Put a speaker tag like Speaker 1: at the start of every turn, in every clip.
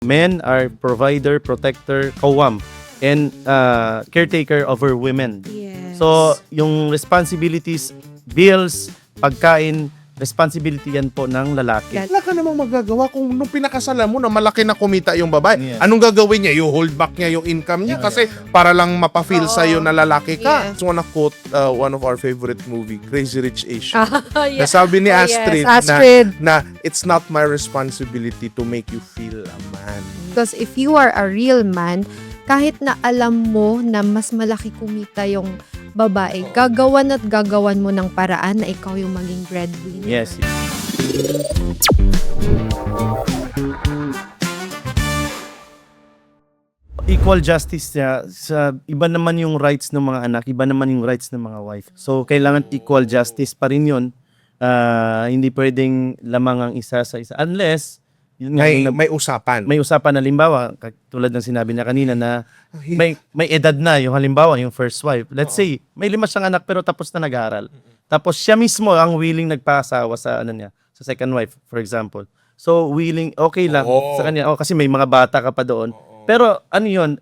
Speaker 1: Men are provider, protector, kawam, and caretaker over women.
Speaker 2: Yes.
Speaker 1: So, yung responsibilities, bills, pagkain, responsibility yan po ng lalaki.
Speaker 3: Wala ka namang magagawa kung nung pinakasalan mo na malaki na kumita yung babae.
Speaker 1: Yes.
Speaker 3: Anong gagawin niya? You hold back niya yung income niya kasi para lang mapafeel sa'yo na lalaki ka.
Speaker 2: Yes.
Speaker 3: So, wanna quote one of our favorite movie, Crazy Rich Asians.
Speaker 2: Yeah.
Speaker 3: Nasabi ni
Speaker 2: Oh,
Speaker 3: Astrid,
Speaker 2: yes, Astrid.
Speaker 3: na it's not my responsibility to make you feel a man.
Speaker 2: Because if you are a real man, kahit na alam mo na mas malaki kumita yung babae, gagawan at gagawan mo ng paraan na ikaw yung maging breadwinner.
Speaker 1: Yes. Equal justice niya, sa iba naman yung rights ng mga anak, iba naman yung rights ng mga wife. So, kailangan equal justice pa rin yun. Hindi pwedeng lamang ang isa sa isa. Unless, yun nga,
Speaker 3: May usapan.
Speaker 1: may usapan na halimbawa, tulad ng sinabi niya kanina na may edad na yung halimbawa, yung first wife. Let's say, may 5 siyang anak pero tapos na nag-aaral. Tapos siya mismo ang willing nagpaasawa sa sa second wife, for example. So, willing, okay lang sa kanya. Kasi may mga bata ka pa doon. Pero ano yun,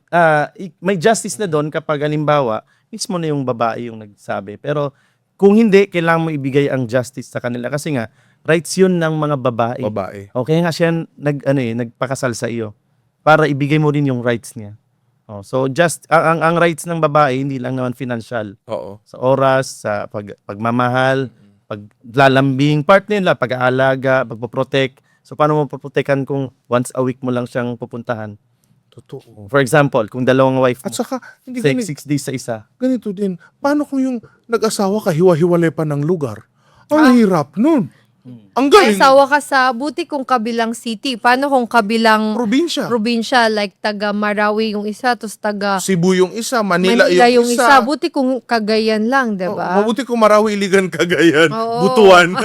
Speaker 1: may justice na doon kapag halimbawa, mismo na yung babae yung nagsabi. Pero kung hindi, kailangan mo ibigay ang justice sa kanila. Kasi nga, rights yun ng mga babae. Okay nga siya nagpakasal sa iyo para ibigay mo rin yung rights niya. So ang rights ng babae hindi lang naman financial.
Speaker 3: Oo.
Speaker 1: Sa oras, sa pagmamahal, paglalambing, part nila, pag-aalaga, pagpo-protect. So paano mo poprotektan kung once a week mo lang siyang pupuntahan?
Speaker 3: Totoo.
Speaker 1: For example, kung dalawang wife mo,
Speaker 3: At saka, hindi
Speaker 1: 6 days sa isa.
Speaker 3: ganito din. Paano kung yung nag-asawa ka, hiwa-hiwalay pa ng lugar? Ang hirap nun. Ang
Speaker 2: May
Speaker 3: galing.
Speaker 2: asawa ka sa buti kung kabilang city. Paano kung kabilang
Speaker 3: Probinsya.
Speaker 2: like taga Marawi yung isa, tapos taga
Speaker 3: Cebu yung isa, Manila,
Speaker 2: Manila
Speaker 3: yung isa.
Speaker 2: Buti kung Cagayan lang, 'di ba?
Speaker 3: Mabuti kung Marawi, Iligan, Cagayan,
Speaker 2: Oo.
Speaker 3: Butuan.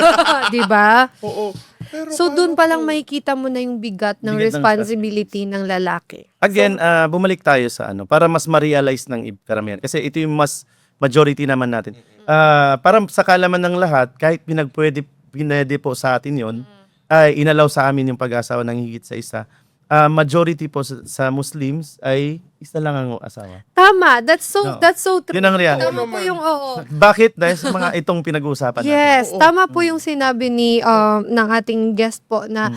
Speaker 2: 'Di ba?
Speaker 3: Oo. Pero
Speaker 2: So
Speaker 3: paano
Speaker 2: doon pa lang
Speaker 3: kung-
Speaker 2: makikita mo na yung bigat ng
Speaker 1: Bigat ng
Speaker 2: responsibility ng lalaki.
Speaker 1: Again, bumalik tayo sa para mas ma-realize ng karamihan. Kasi ito yung mas majority naman natin. Para sa kalaman ng lahat, kahit pinwede po sa atin yon, ay inalaw sa amin yung pag-asawa ng higit sa isa. Majority po sa Muslims ay isa lang ang asawa.
Speaker 2: Tama, that's so true.
Speaker 1: Yun ang reality.
Speaker 2: Tama po yung
Speaker 1: Bakit? Dahil sa mga itong pinag-uusapan natin.
Speaker 2: Yes, tama po yung sinabi ni ng ating guest po na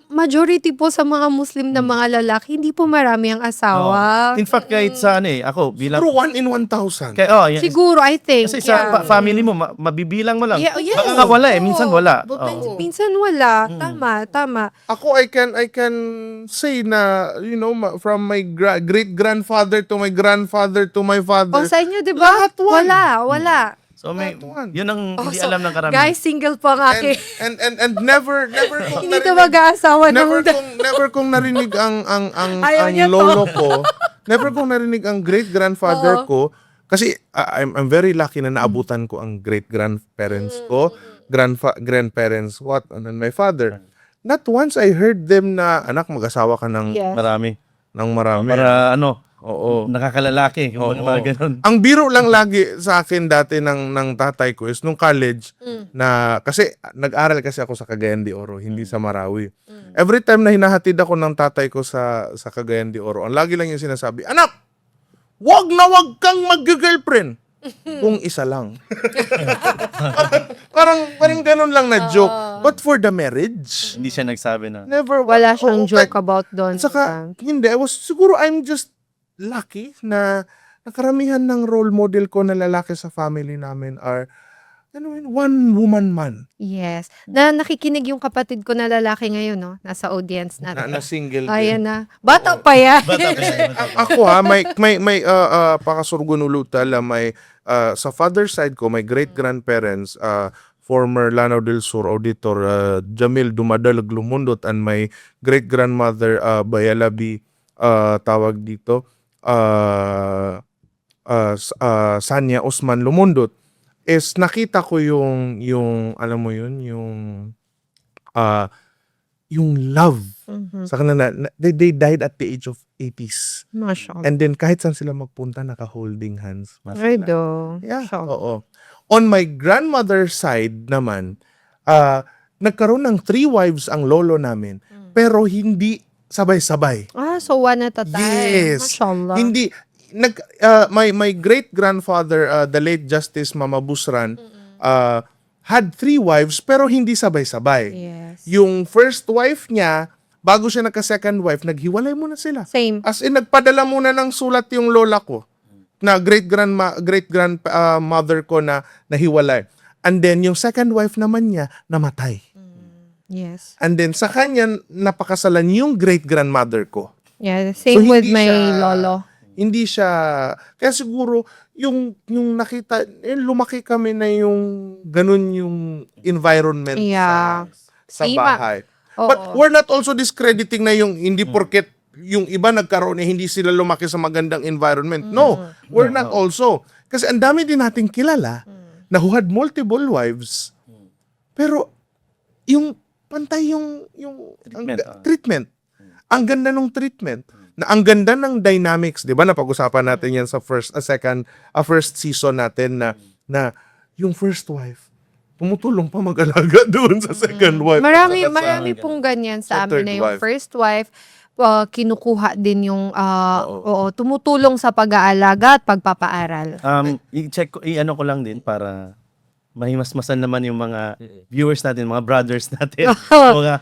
Speaker 2: majority po sa mga Muslim na mga lalaki hindi po marami ang asawa.
Speaker 1: In fact, kahit sa ako bilang
Speaker 3: Pero 1 in 1,000.
Speaker 1: yan.
Speaker 2: Siguro I think.
Speaker 1: Kasi sa family mo, mabibilang mo lang.
Speaker 2: Yeah, yes.
Speaker 1: Baka nga wala minsan wala.
Speaker 2: Minsan wala. Tama.
Speaker 3: Ako, I can say na, from my great-grandfather to my grandfather to my father.
Speaker 2: O sa inyo, di ba?
Speaker 3: Lahat one.
Speaker 2: Wala.
Speaker 1: So
Speaker 3: One.
Speaker 1: yun ang hindi
Speaker 2: So,
Speaker 1: alam ng karamihan.
Speaker 2: guys, single po ang aking.
Speaker 3: And never kong
Speaker 2: Hindi to
Speaker 3: narinig,
Speaker 2: mag-aasawa ng...
Speaker 3: never kong narinig ang
Speaker 2: Ayaw niya to.
Speaker 3: lolo ko. Never kong narinig ang great-grandfather ko. Kasi I'm very lucky na naabutan ko ang great-grandparents ko, grandparents, and then my father. Not once I heard them na, anak, mag-asawa ka ng
Speaker 2: Yes.
Speaker 1: Marami.
Speaker 3: marami.
Speaker 1: Para
Speaker 3: Oo.
Speaker 1: nakakalalaki. Kung mga ganun.
Speaker 3: Ang biro lang lagi sa akin dati ng tatay ko is nung college na kasi nag-aral kasi ako sa Cagayan de Oro, hindi sa Marawi. Every time na hinahatid ako ng tatay ko sa Cagayan de Oro, ang lagi lang yung sinasabi, "Anak, wag kang mag-girlfriend." Kung isa lang. parang ganun lang na joke. But for the marriage,
Speaker 1: Hindi siya nagsabi na.
Speaker 3: never.
Speaker 2: Wala siyang
Speaker 3: Oo,
Speaker 2: joke about doon.
Speaker 3: Saka, hindi. Siguro I'm just lucky na karamihan ng role model ko na lalaki sa family namin are, one woman man.
Speaker 2: Yes. Na nakikinig yung kapatid ko na lalaki ngayon, no? Nasa audience
Speaker 3: Na
Speaker 2: natin.
Speaker 3: single.
Speaker 2: Ayan na. Bata pa yan.
Speaker 3: Ako may pakasurgunulutal, sa father side ko, my great-grandparents, former Lanao del Sur auditor, Jamil Dumadalag Lumundot, and my great-grandmother, Bayalabi, tawag dito, Sanya Osman Lumundot, is nakita ko yung alam mo yun, yung love sa kanila. They died at the age of 80s.
Speaker 2: Mashallah.
Speaker 3: And then kahit saan sila magpunta, naka-holding hands.
Speaker 2: Ay, do.
Speaker 3: Yeah,
Speaker 2: Mashallah.
Speaker 3: oo. On my grandmother's side naman, nagkaroon ng 3 wives ang lolo namin, pero hindi sabay-sabay.
Speaker 2: So one at a time.
Speaker 3: Yes.
Speaker 2: Mashallah.
Speaker 3: Hindi my great grandfather, the late Justice Mama Busran, had 3 wives pero hindi sabay-sabay.
Speaker 2: Yes.
Speaker 3: Yung first wife niya, bago siya nagka-second wife, naghiwalay muna sila.
Speaker 2: Same.
Speaker 3: As in, nagpadala muna ng sulat yung lola ko na great-grandmother ko na nahiwalay. And then, yung second wife naman niya, namatay.
Speaker 2: Yes.
Speaker 3: And then, sa kanya, napakasalan yung great-grandmother ko.
Speaker 2: Yeah, same
Speaker 3: So,
Speaker 2: with
Speaker 3: hindi
Speaker 2: my
Speaker 3: siya-
Speaker 2: lolo.
Speaker 3: Hindi siya, kaya siguro, yung nakita, lumaki kami na yung ganun yung environment
Speaker 2: Yeah.
Speaker 3: sa
Speaker 2: Ima-
Speaker 3: bahay.
Speaker 2: Oo.
Speaker 3: But we're not also discrediting na yung hindi porket yung iba nagkaroon hindi sila lumaki sa magandang environment. No, we're not also. Kasi ang dami din nating kilala na who had multiple wives. Pero yung pantay yung
Speaker 1: Treatment,
Speaker 3: treatment. Ang ganda ng treatment. Na ang ganda ng dynamics, 'di ba? Napag-usapan natin 'yan sa first season natin na yung first wife tumutulong pa mag-alaga doon sa second wife.
Speaker 2: Marami
Speaker 3: At saka sa-
Speaker 2: marami pong ganyan
Speaker 3: sa
Speaker 2: sa amin
Speaker 3: third
Speaker 2: na yung
Speaker 3: wife.
Speaker 2: first wife kinukuha din yung
Speaker 3: Oo.
Speaker 2: tumutulong sa pag-aalaga at pagpapaaral.
Speaker 1: I-check ko, i-ano ko lang din para mahimasmasan naman yung mga viewers natin, mga brothers natin. Mga,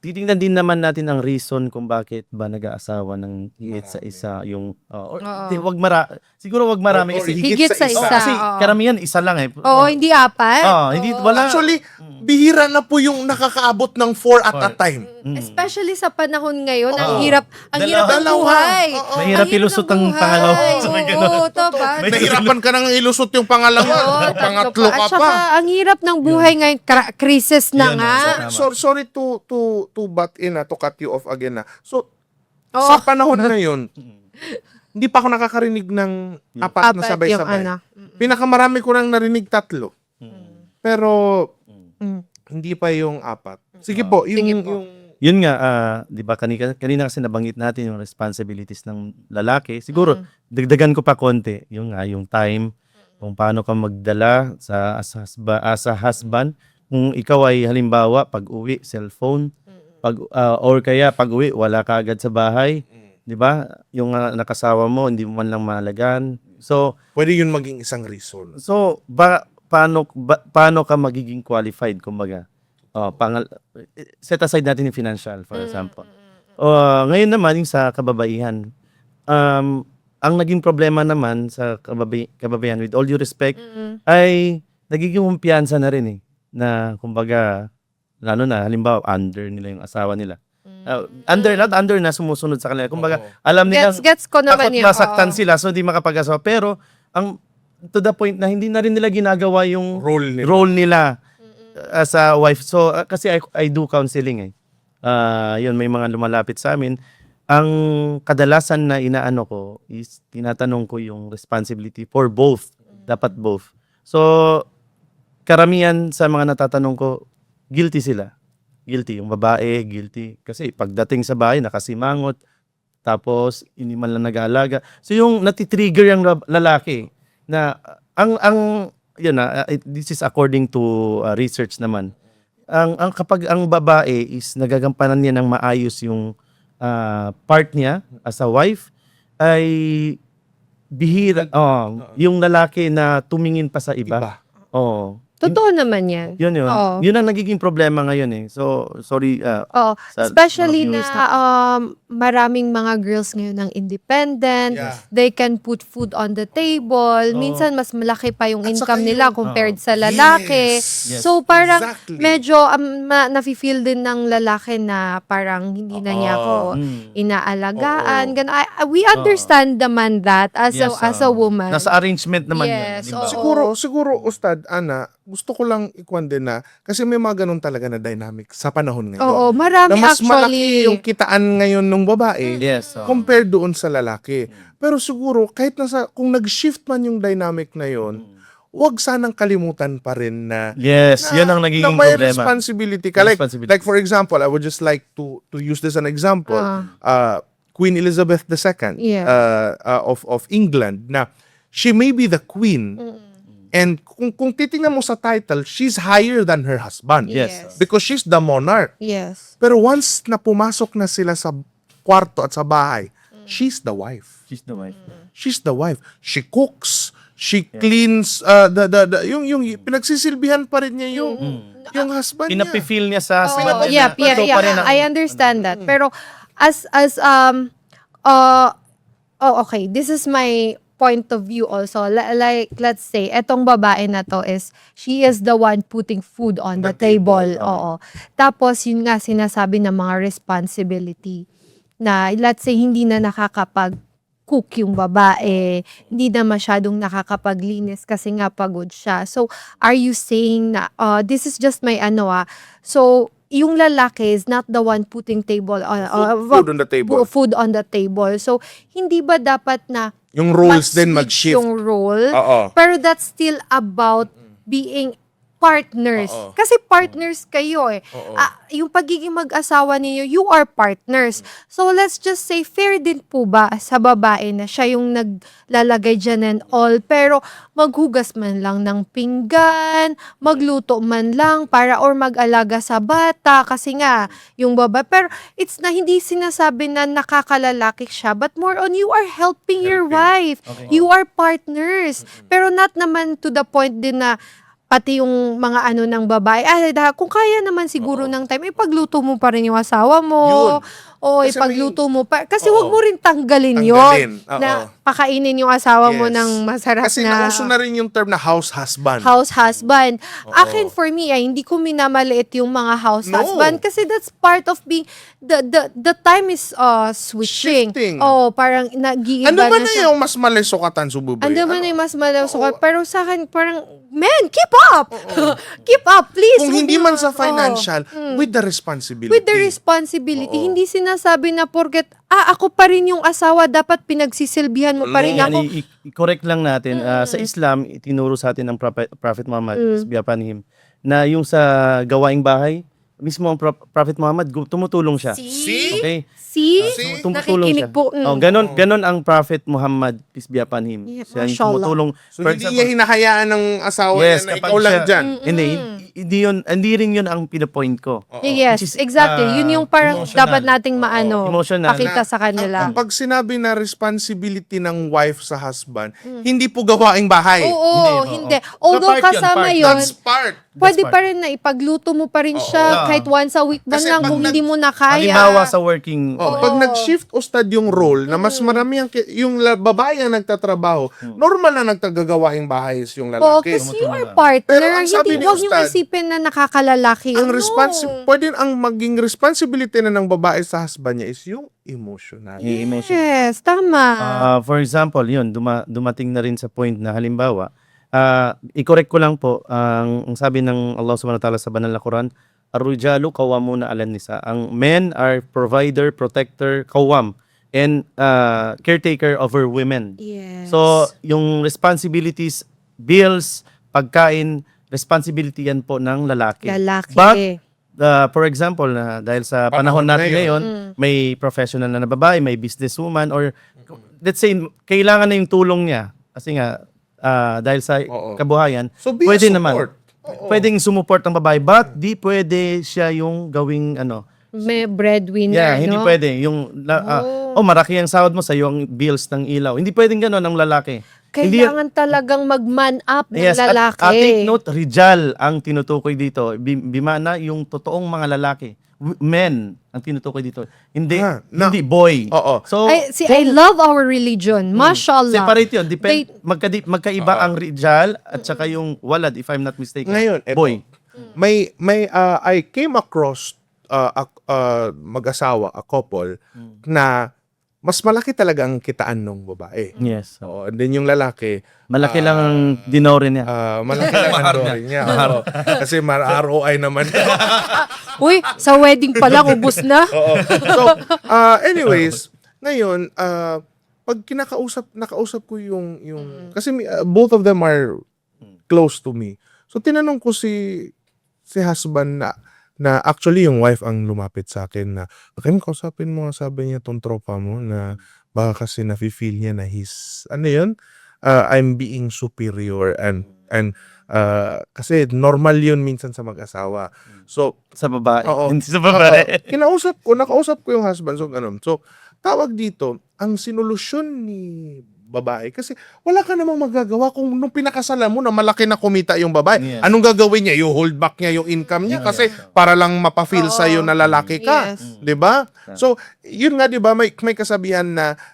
Speaker 1: titingnan din naman natin ang reason kung bakit ba nag-aasawa ng higit sa isa yung siguro wag marami
Speaker 3: Or
Speaker 1: kasi
Speaker 2: Higit sa isa.
Speaker 1: kasi
Speaker 2: oo.
Speaker 1: karamihan isa lang eh.
Speaker 2: Oo, hindi apat.
Speaker 1: Hindi
Speaker 2: Oo.
Speaker 1: wala.
Speaker 3: Actually, bihira na po yung nakakaabot ng 4 at a time.
Speaker 2: Especially sa panahon ngayon, ang
Speaker 1: Oo.
Speaker 2: hirap ang
Speaker 3: Dalawa.
Speaker 2: buhay.
Speaker 3: Oo.
Speaker 1: Mahirap
Speaker 2: Ang
Speaker 1: ilusot ang
Speaker 2: ng buhay.
Speaker 1: pangalawa.
Speaker 2: Oo, tama.
Speaker 3: Nahirapan ka nang ilusot yung pangalawa.
Speaker 2: Oo,
Speaker 3: Pangatlo
Speaker 2: At
Speaker 3: ka
Speaker 2: saka,
Speaker 3: pa.
Speaker 2: ang hirap ng buhay ngayon, krisis na
Speaker 1: Yun,
Speaker 2: nga.
Speaker 1: tama.
Speaker 3: Sorry to butt in, to cut you off again. So,
Speaker 2: Oo.
Speaker 3: sa panahon na yun, hindi pa ako nakakarinig ng apat na
Speaker 2: Apat yung
Speaker 3: sabay-sabay.
Speaker 2: ano.
Speaker 3: Pinakamarami ko nang narinig 3. Pero,
Speaker 2: Mm.
Speaker 3: hindi pa yung 4. Sige po,
Speaker 2: Sige po.
Speaker 1: Yun nga, 'di ba kanina kasi nabanggit natin yung responsibilities ng lalaki. Siguro dagdagan ko pa konti, yung time kung paano ka magdala as a husband. Kung ikaw ay halimbawa pag-uwi, cellphone, or kaya pag-uwi wala ka agad sa bahay, 'di ba? Yung nakasawa mo hindi mo man lang mahalagan. So,
Speaker 3: pwede yun maging isang reason.
Speaker 1: paano ka magiging qualified kumbaga? Set aside natin yung financial for example. Ngayon naman yung sa kababaihan. Ang naging problema naman sa kababaihan, with all due respect, ay nagiging kumpiyansa na rin na kumbaga lalo na halimbawa under nila yung asawa nila. Under na sumusunod sa kanila. Kumbaga
Speaker 3: Oo.
Speaker 1: alam nilang
Speaker 2: Gets ko naman
Speaker 1: takot
Speaker 2: yun.
Speaker 1: masaktan
Speaker 2: Oo.
Speaker 1: sila so hindi makapag-asawa. Pero ang to the point na hindi na rin nila ginagawa yung
Speaker 3: Role nila.
Speaker 1: as a wife. So kasi I do counseling yun may mga lumalapit sa amin. Ang kadalasan na inaano ko is tinatanong ko yung responsibility for both. Dapat both. So karamihan sa mga natatanong ko guilty sila. Guilty yung babae, guilty kasi pagdating sa bahay nakasimangot tapos hindi man lang nag-aalaga. So yung natitrigger yung lalaki na ang yun this is according to research naman. Ang kapag ang babae is nagagampanan niya ng maayos yung part niya as a wife ay bihira yung lalaki na tumingin pa sa iba. Oo.
Speaker 2: Totoo naman yan.
Speaker 1: Yun.
Speaker 2: Oo.
Speaker 1: Yun ang nagiging problema ngayon So sorry
Speaker 2: Oo.
Speaker 1: sa
Speaker 2: Especially
Speaker 1: mga
Speaker 2: na
Speaker 1: viewers
Speaker 2: maraming mga girls ngayon ng independent.
Speaker 3: Yeah.
Speaker 2: They can put food on the table. Minsan mas malaki pa yung
Speaker 3: At
Speaker 2: income
Speaker 3: saka
Speaker 2: nila
Speaker 3: yung-
Speaker 2: compared sa lalaki.
Speaker 3: Yes.
Speaker 2: So parang
Speaker 3: Exactly.
Speaker 2: medyo nafe-feel din ng lalaki na parang hindi na niya ako inaalagaan.
Speaker 3: Oo.
Speaker 2: Ganun. We understand naman that as a woman.
Speaker 1: Nasa arrangement naman
Speaker 2: Yes,
Speaker 1: yun, di ba?
Speaker 2: oo.
Speaker 3: Siguro, Ustad, Ana, gusto ko lang ikwan din na, kasi may mga ganun talaga na dynamic sa panahon ngayon.
Speaker 2: Oo, marami
Speaker 3: na mas
Speaker 2: actually.
Speaker 3: malaki yung kitaan ngayon ng babae
Speaker 1: Yes.
Speaker 3: compared doon sa lalaki. Pero siguro, kahit kung nag-shift man yung dynamic na yun, wag sanang kalimutan pa rin na
Speaker 1: Yes, yun ang nagiging
Speaker 3: na may
Speaker 1: problema.
Speaker 3: responsibility ka. Like,
Speaker 1: Responsibility.
Speaker 3: like for example, I would just like to use this as an example. Queen Elizabeth II
Speaker 2: Yeah.
Speaker 3: of England na she may be the queen And kung titingnan mo sa title, she's higher than her husband.
Speaker 1: Yes.
Speaker 3: Because she's the monarch.
Speaker 2: Yes.
Speaker 3: Pero once na pumasok na sila sa kwarto at sa bahay, she's the wife.
Speaker 1: She's the wife.
Speaker 3: She's the wife. She cooks. She cleans yung pinagsisilbihan pa rin niya yung husband niya.
Speaker 1: Pinapifeel niya sa husband.
Speaker 2: Oh,
Speaker 1: niya
Speaker 2: yeah,
Speaker 1: na ito pa rin ang-
Speaker 2: I understand that. Pero okay, this is my point of view also. Like, let's say, etong babae na to she is the one putting food on the table. Oo. Tapos, yun nga sinasabi ng mga responsibility na, let's say, hindi na nakakapag-cook yung babae, hindi na masyadong nakakapaglinis kasi nga pagod siya. So, are you saying na, this is just my so, yung lalaki is not the one putting
Speaker 3: Food on the table.
Speaker 2: food on the table. So, hindi ba dapat na
Speaker 3: Yung roles din
Speaker 2: mag-switch
Speaker 3: mag-shift.
Speaker 2: yung role?
Speaker 3: Oo.
Speaker 2: Pero that's still about being partners.
Speaker 3: Oo.
Speaker 2: Kasi partners kayo eh.
Speaker 3: Oo.
Speaker 2: Yung pagiging mag-asawa ninyo, you are partners. So, let's just say, fair din po ba sa babae na siya yung naglalagay dyan and all, pero maghugas man lang ng pinggan, magluto man lang para or mag-alaga sa bata kasi nga, yung babae. Pero it's na hindi sinasabi na nakakalalaki siya, but more on you are helping your wife.
Speaker 1: Okay.
Speaker 2: You are partners. Pero not naman to the point din na pati yung mga ng babae, kung kaya naman siguro ng time, ipagluto mo pa rin yung asawa mo.
Speaker 3: Yun.
Speaker 2: O
Speaker 3: Kasi
Speaker 2: ipagluto mo pa. Kasi
Speaker 3: Oo.
Speaker 2: wag mo rin tanggalin
Speaker 3: Tanggalin.
Speaker 2: yun.
Speaker 3: Oo.
Speaker 2: Na pakainin yung asawa mo
Speaker 3: Yes.
Speaker 2: ng masarap
Speaker 3: Kasi
Speaker 2: na
Speaker 3: nauso na rin yung term na house husband.
Speaker 2: house husband.
Speaker 3: Oo.
Speaker 2: Akin for me, hindi ko minamaliit yung mga house
Speaker 3: No.
Speaker 2: husband kasi that's part of being the time is switching.
Speaker 3: Shifting.
Speaker 2: Oh, parang nag-iiba
Speaker 3: Ano ba
Speaker 2: na
Speaker 3: na
Speaker 2: siya.
Speaker 3: yung mas malisukatan sububay?
Speaker 2: Ando man ay mas malasok.
Speaker 3: Oo.
Speaker 2: Pero sa akin, parang, man, keep up! Keep up, please!
Speaker 3: Kung
Speaker 2: Huwag
Speaker 3: hindi
Speaker 2: mo-
Speaker 3: man sa
Speaker 2: Oo.
Speaker 3: financial, with the responsibility.
Speaker 2: With the responsibility.
Speaker 3: Oo.
Speaker 2: Hindi sinasabi na porket, ako pa rin yung asawa, dapat pinagsisilbihan mo pa rin
Speaker 1: Yan,
Speaker 2: ako.
Speaker 1: i-correct lang natin. Sa Islam, itinuro sa atin ng Prophet Muhammad, peace be upon him, na yung sa gawaing bahay, mismo ang Prophet Muhammad, tumutulong siya.
Speaker 2: See?
Speaker 1: Okay?
Speaker 2: See?
Speaker 3: See?
Speaker 1: Tumutulong
Speaker 2: Nakikinig
Speaker 1: siya.
Speaker 2: po.
Speaker 1: Ganon ang Prophet Muhammad, peace be upon him.
Speaker 2: Yeah,
Speaker 1: Siya yung
Speaker 2: mashallah.
Speaker 1: tumutulong.
Speaker 3: So,
Speaker 1: For
Speaker 3: hindi
Speaker 1: example,
Speaker 3: niya hinahayaan ng asawa
Speaker 1: yes,
Speaker 3: niya na
Speaker 1: kapag
Speaker 3: ikaw lang
Speaker 1: siya-
Speaker 3: dyan.
Speaker 1: Hindi rin yun ang pinapoint ko.
Speaker 2: Yes,
Speaker 1: Which is,
Speaker 2: exactly. Yun yung parang
Speaker 1: emotional.
Speaker 2: dapat nating
Speaker 1: Emotional.
Speaker 2: pakita sa kanila.
Speaker 3: Pag sinabi na responsibility ng wife sa husband, hindi po gawaing bahay.
Speaker 2: Oo,
Speaker 1: Hindi,
Speaker 2: hindi. Although
Speaker 1: Part yun,
Speaker 2: kasama
Speaker 1: part.
Speaker 2: yun,
Speaker 3: That's part.
Speaker 2: pwede
Speaker 1: part.
Speaker 2: pa rin na ipagluto mo pa rin siya
Speaker 1: Oo.
Speaker 2: kahit once a week man
Speaker 3: Kasi
Speaker 2: lang
Speaker 3: pag
Speaker 2: kung
Speaker 3: nag-
Speaker 2: hindi mo na kaya.
Speaker 1: Halimbawa sa working,
Speaker 3: Pag nag-shift ustad yung role na mas marami yung babae ang nagtatrabaho, normal na nagtagagawaing bahay is yung
Speaker 2: Oo,
Speaker 3: lalaki.
Speaker 2: kasi you are partner.
Speaker 3: Pero ang sabi
Speaker 2: Hindi,
Speaker 3: ni
Speaker 2: huwag niyong
Speaker 3: Ustad,
Speaker 2: isipin na nakakalalaki.
Speaker 3: Ang pwede ang maging responsibility na ng babae sa husband niya is yung emotional.
Speaker 1: i-mention.
Speaker 2: Yes, tama.
Speaker 1: For example, yun, dumating na rin sa point na halimbawa, i-correct ko lang po, ang sabi ng Allah subhanahu wa ta'ala sa banal na Quran, Ar-rijalu qawwamuna 'alan nisa. Ang men are provider, protector, qawwam, and caretaker over women.
Speaker 2: Yes.
Speaker 1: So, yung responsibilities, bills, pagkain, responsibility yan po ng lalaki.
Speaker 2: Lalaki.
Speaker 1: But, for example, dahil sa panahon natin ngayon, may professional na babae, may businesswoman, or let's say, kailangan na yung tulong niya. Kasi nga, dahil sa
Speaker 3: Oo.
Speaker 1: kabuhayan,
Speaker 3: So, be a
Speaker 1: pwede
Speaker 3: support.
Speaker 1: naman. Pwedeng sumuport ang babae, but di pwede siya yung gawing
Speaker 2: May breadwinner,
Speaker 1: yeah, hindi
Speaker 2: no?
Speaker 1: pwede. Yung, maraki ang sahod mo sa yung bills ng ilaw. Hindi pwedeng gano'n ang lalaki. Hindi,
Speaker 2: Kailangan talagang mag-man up ng
Speaker 1: yes,
Speaker 2: lalaki.
Speaker 1: at take note, rijal ang tinutukoy dito. Bimana yung totoong mga lalaki. Men ang tinutukoy dito. Hindi, hindi boy.
Speaker 3: Oo.
Speaker 1: So,
Speaker 2: I love our religion. Mashallah.
Speaker 1: separate yun. Magkaiba ang rijal at saka yung walad, if I'm not mistaken.
Speaker 3: Ngayon, eto,
Speaker 1: boy.
Speaker 3: I came across mag-asawa, a couple, na mas malaki talaga ang kitaan ng babae.
Speaker 1: Yes.
Speaker 3: Oo, and then yung lalaki,
Speaker 1: Malaki lang ang dinore niya.
Speaker 3: malaki lang ang dori niya. Oo. Kasi ROI naman.
Speaker 2: Uy, sa wedding pa lang, ubus na.
Speaker 3: Oo. So, anyways, ngayon, pag nakausap ko yung kasi both of them are close to me. So, tinanong ko si husband na actually yung wife ang lumapit sa akin na, okay, kausapin mo, sabi niya tong tropa mo na baka kasi nafe-feel niya na he's, I'm being superior and And kasi normal yun minsan sa mag-asawa. So,
Speaker 1: Sa babae.
Speaker 3: Oo.
Speaker 1: Hindi sa babae.
Speaker 3: nakausap ko yung husband. So, ganun. So, tawag dito, ang sinolusyon ni babae, kasi wala ka namang magagawa kung nung pinakasalan mo na malaki na kumita yung babae.
Speaker 1: Yes.
Speaker 3: Anong gagawin niya? You hold back niya yung income niya kasi para lang mapafeel
Speaker 2: Oo.
Speaker 3: sa'yo na lalaki ka.
Speaker 2: Yes.
Speaker 3: 'Di ba? So, yun nga 'di ba, may kasabihan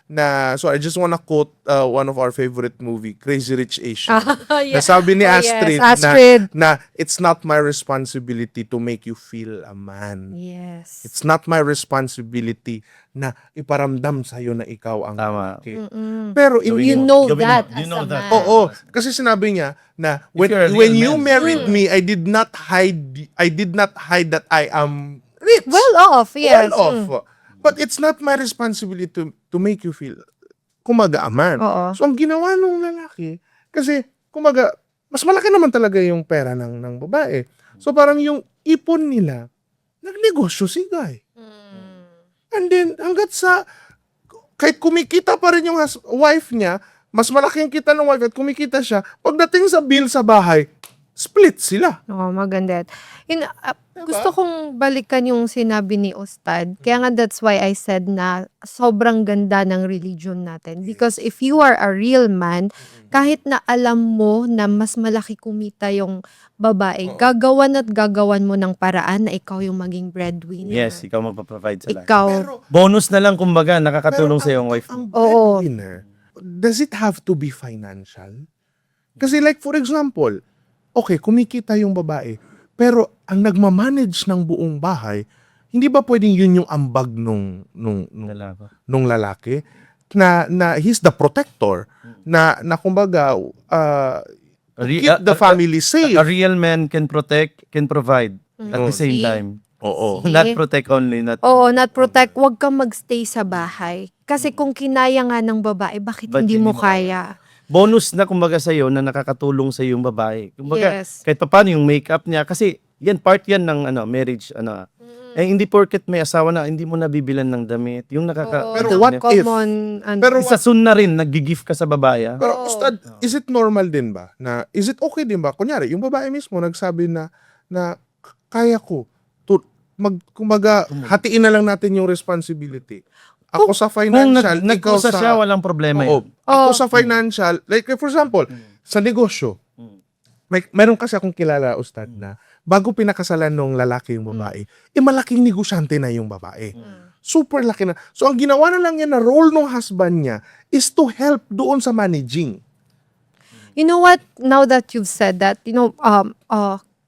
Speaker 3: na so I just wanna quote one of our favorite movie, Crazy Rich Asians.
Speaker 2: Yeah.
Speaker 3: Nasabi ni
Speaker 2: Oh, yes,
Speaker 3: Astrid,
Speaker 2: Astrid.
Speaker 3: na it's not my responsibility to make you feel a man.
Speaker 2: Yes.
Speaker 3: It's not my responsibility na iparamdam sa'yo na ikaw ang
Speaker 1: Tama.
Speaker 3: lalaki.
Speaker 2: Mm-mm.
Speaker 3: Pero
Speaker 1: Gawin
Speaker 2: You
Speaker 3: in,
Speaker 1: mo.
Speaker 2: know
Speaker 1: Gawin
Speaker 2: that
Speaker 1: mo. You
Speaker 2: as
Speaker 1: know
Speaker 2: a
Speaker 1: that.
Speaker 2: man.
Speaker 3: oo, kasi sinabi niya na when
Speaker 1: you're a real
Speaker 3: when you
Speaker 1: man.
Speaker 3: married me, I did not hide that I am rich.
Speaker 2: Well off, yes.
Speaker 3: Well off. But it's not my responsibility to make you feel kumaga a man.
Speaker 2: Oo.
Speaker 3: So ang ginawa nung lalaki, kasi kumaga mas malaki naman talaga yung pera ng babae. So parang yung ipon nila, nagnegosyo si guy. And then, hanggat sa, kahit kumikita pa rin yung wife niya, mas malaki yung kita ng wife at kumikita siya, pagdating sa bill sa bahay, split sila.
Speaker 2: Oo, maganda. Gusto kong balikan yung sinabi ni Ustad. Kaya nga that's why I said na sobrang ganda ng religion natin. Because if you are a real man, kahit na alam mo na mas malaki kumita yung babae, gagawan mo ng paraan na ikaw yung maging breadwinner.
Speaker 1: Yes, ikaw magpa-provide sa lahat.
Speaker 2: Ikaw.
Speaker 1: Bonus na lang kumbaga, nakakatulong sa yung wife.
Speaker 3: Ang
Speaker 2: Oo.
Speaker 3: breadwinner, does it have to be financial? Kasi like for example, okay, kumikita yung babae, pero ang nagmamanage ng buong bahay, hindi ba pwedeng yun yung ambag nung
Speaker 1: Lalaki.
Speaker 3: lalaki na he's the protector na kumbaga keep the family safe.
Speaker 1: A real man can protect, can provide at the same
Speaker 2: See?
Speaker 1: time.
Speaker 3: Oo.
Speaker 1: Not protect only, not
Speaker 2: Oo, not protect. Huwag kang magstay sa bahay. Kasi kung kinaya nga ng babae, bakit
Speaker 1: Ba't
Speaker 2: hindi
Speaker 1: hindi
Speaker 2: mo
Speaker 1: mo
Speaker 2: kaya?
Speaker 1: bonus na kumbaga sa na nakakatulong sa yung babae. Kumbaga
Speaker 2: Yes.
Speaker 1: kahit paano yung makeup niya kasi yan part yan ng marriage Eh hindi porket may asawa na hindi mo nabibilan ng damit. Yung
Speaker 2: Oo,
Speaker 3: Pero
Speaker 2: the
Speaker 3: what if-
Speaker 2: common,
Speaker 3: pero
Speaker 1: sa sun na rin naggi-gift ka sa babae.
Speaker 3: Pero Ustad, is it normal din ba? Is it okay din ba? Kunyari, yung babae mismo nagsabi na kaya ko. Kumbaga, hatiin na lang natin yung responsibility. Ako sa
Speaker 1: Kung
Speaker 3: financial, ikaw
Speaker 1: nagkusa
Speaker 3: sa...
Speaker 1: siya, walang problema
Speaker 3: Oo.
Speaker 1: yun.
Speaker 3: Ako sa financial, like for example, sa negosyo, meron kasi akong kilala, Ustad, na bago pinakasalan ng lalaki yung babae, malaking negosyante na yung babae. Super laki na. So, ang ginawa na lang niya na role ng husband niya is to help doon sa managing.
Speaker 2: You know what? Now that you've said that,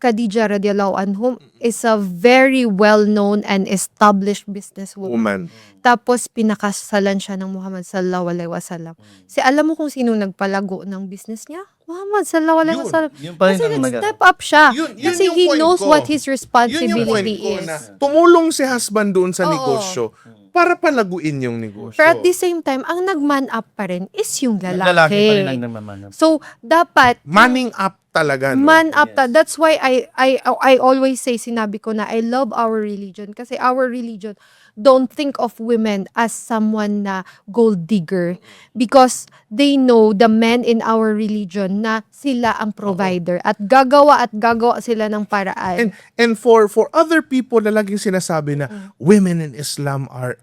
Speaker 2: Khadija radiallahu anhum is a very well-known and established businesswoman.
Speaker 3: Woman.
Speaker 2: Tapos pinakasalan siya ng Muhammad sallallahu alaihi wasallam. Alam mo kung sino nagpalago ng business niya? Muhammad sallallahu alaihi
Speaker 3: Yun.
Speaker 2: wasallam.
Speaker 1: Yung pa rin
Speaker 2: Kasi
Speaker 1: ang
Speaker 2: nag-step up siya.
Speaker 3: Yun
Speaker 2: Kasi
Speaker 3: yung
Speaker 2: he
Speaker 3: point
Speaker 2: knows
Speaker 3: ko.
Speaker 2: what his
Speaker 3: Yun yung point
Speaker 2: responsibility
Speaker 3: ko
Speaker 2: is.
Speaker 3: na tumulong si husband doon sa
Speaker 2: Oo.
Speaker 3: negosyo para palaguin yung negosyo.
Speaker 2: Pero at the same time, ang nag-man up pa rin is yung
Speaker 1: Lalaki pa rin
Speaker 2: lalaki.
Speaker 1: ang nagmamanap.
Speaker 2: So, dapat
Speaker 3: Manning up talaga. No?
Speaker 2: man up
Speaker 1: Yes.
Speaker 2: that's why I always say, sinabi ko na I love our religion kasi our religion don't think of women as someone na gold digger because they know the men in our religion na sila ang provider at gagawa sila ng paraan.
Speaker 3: And for other people na laging sinasabi na women in Islam are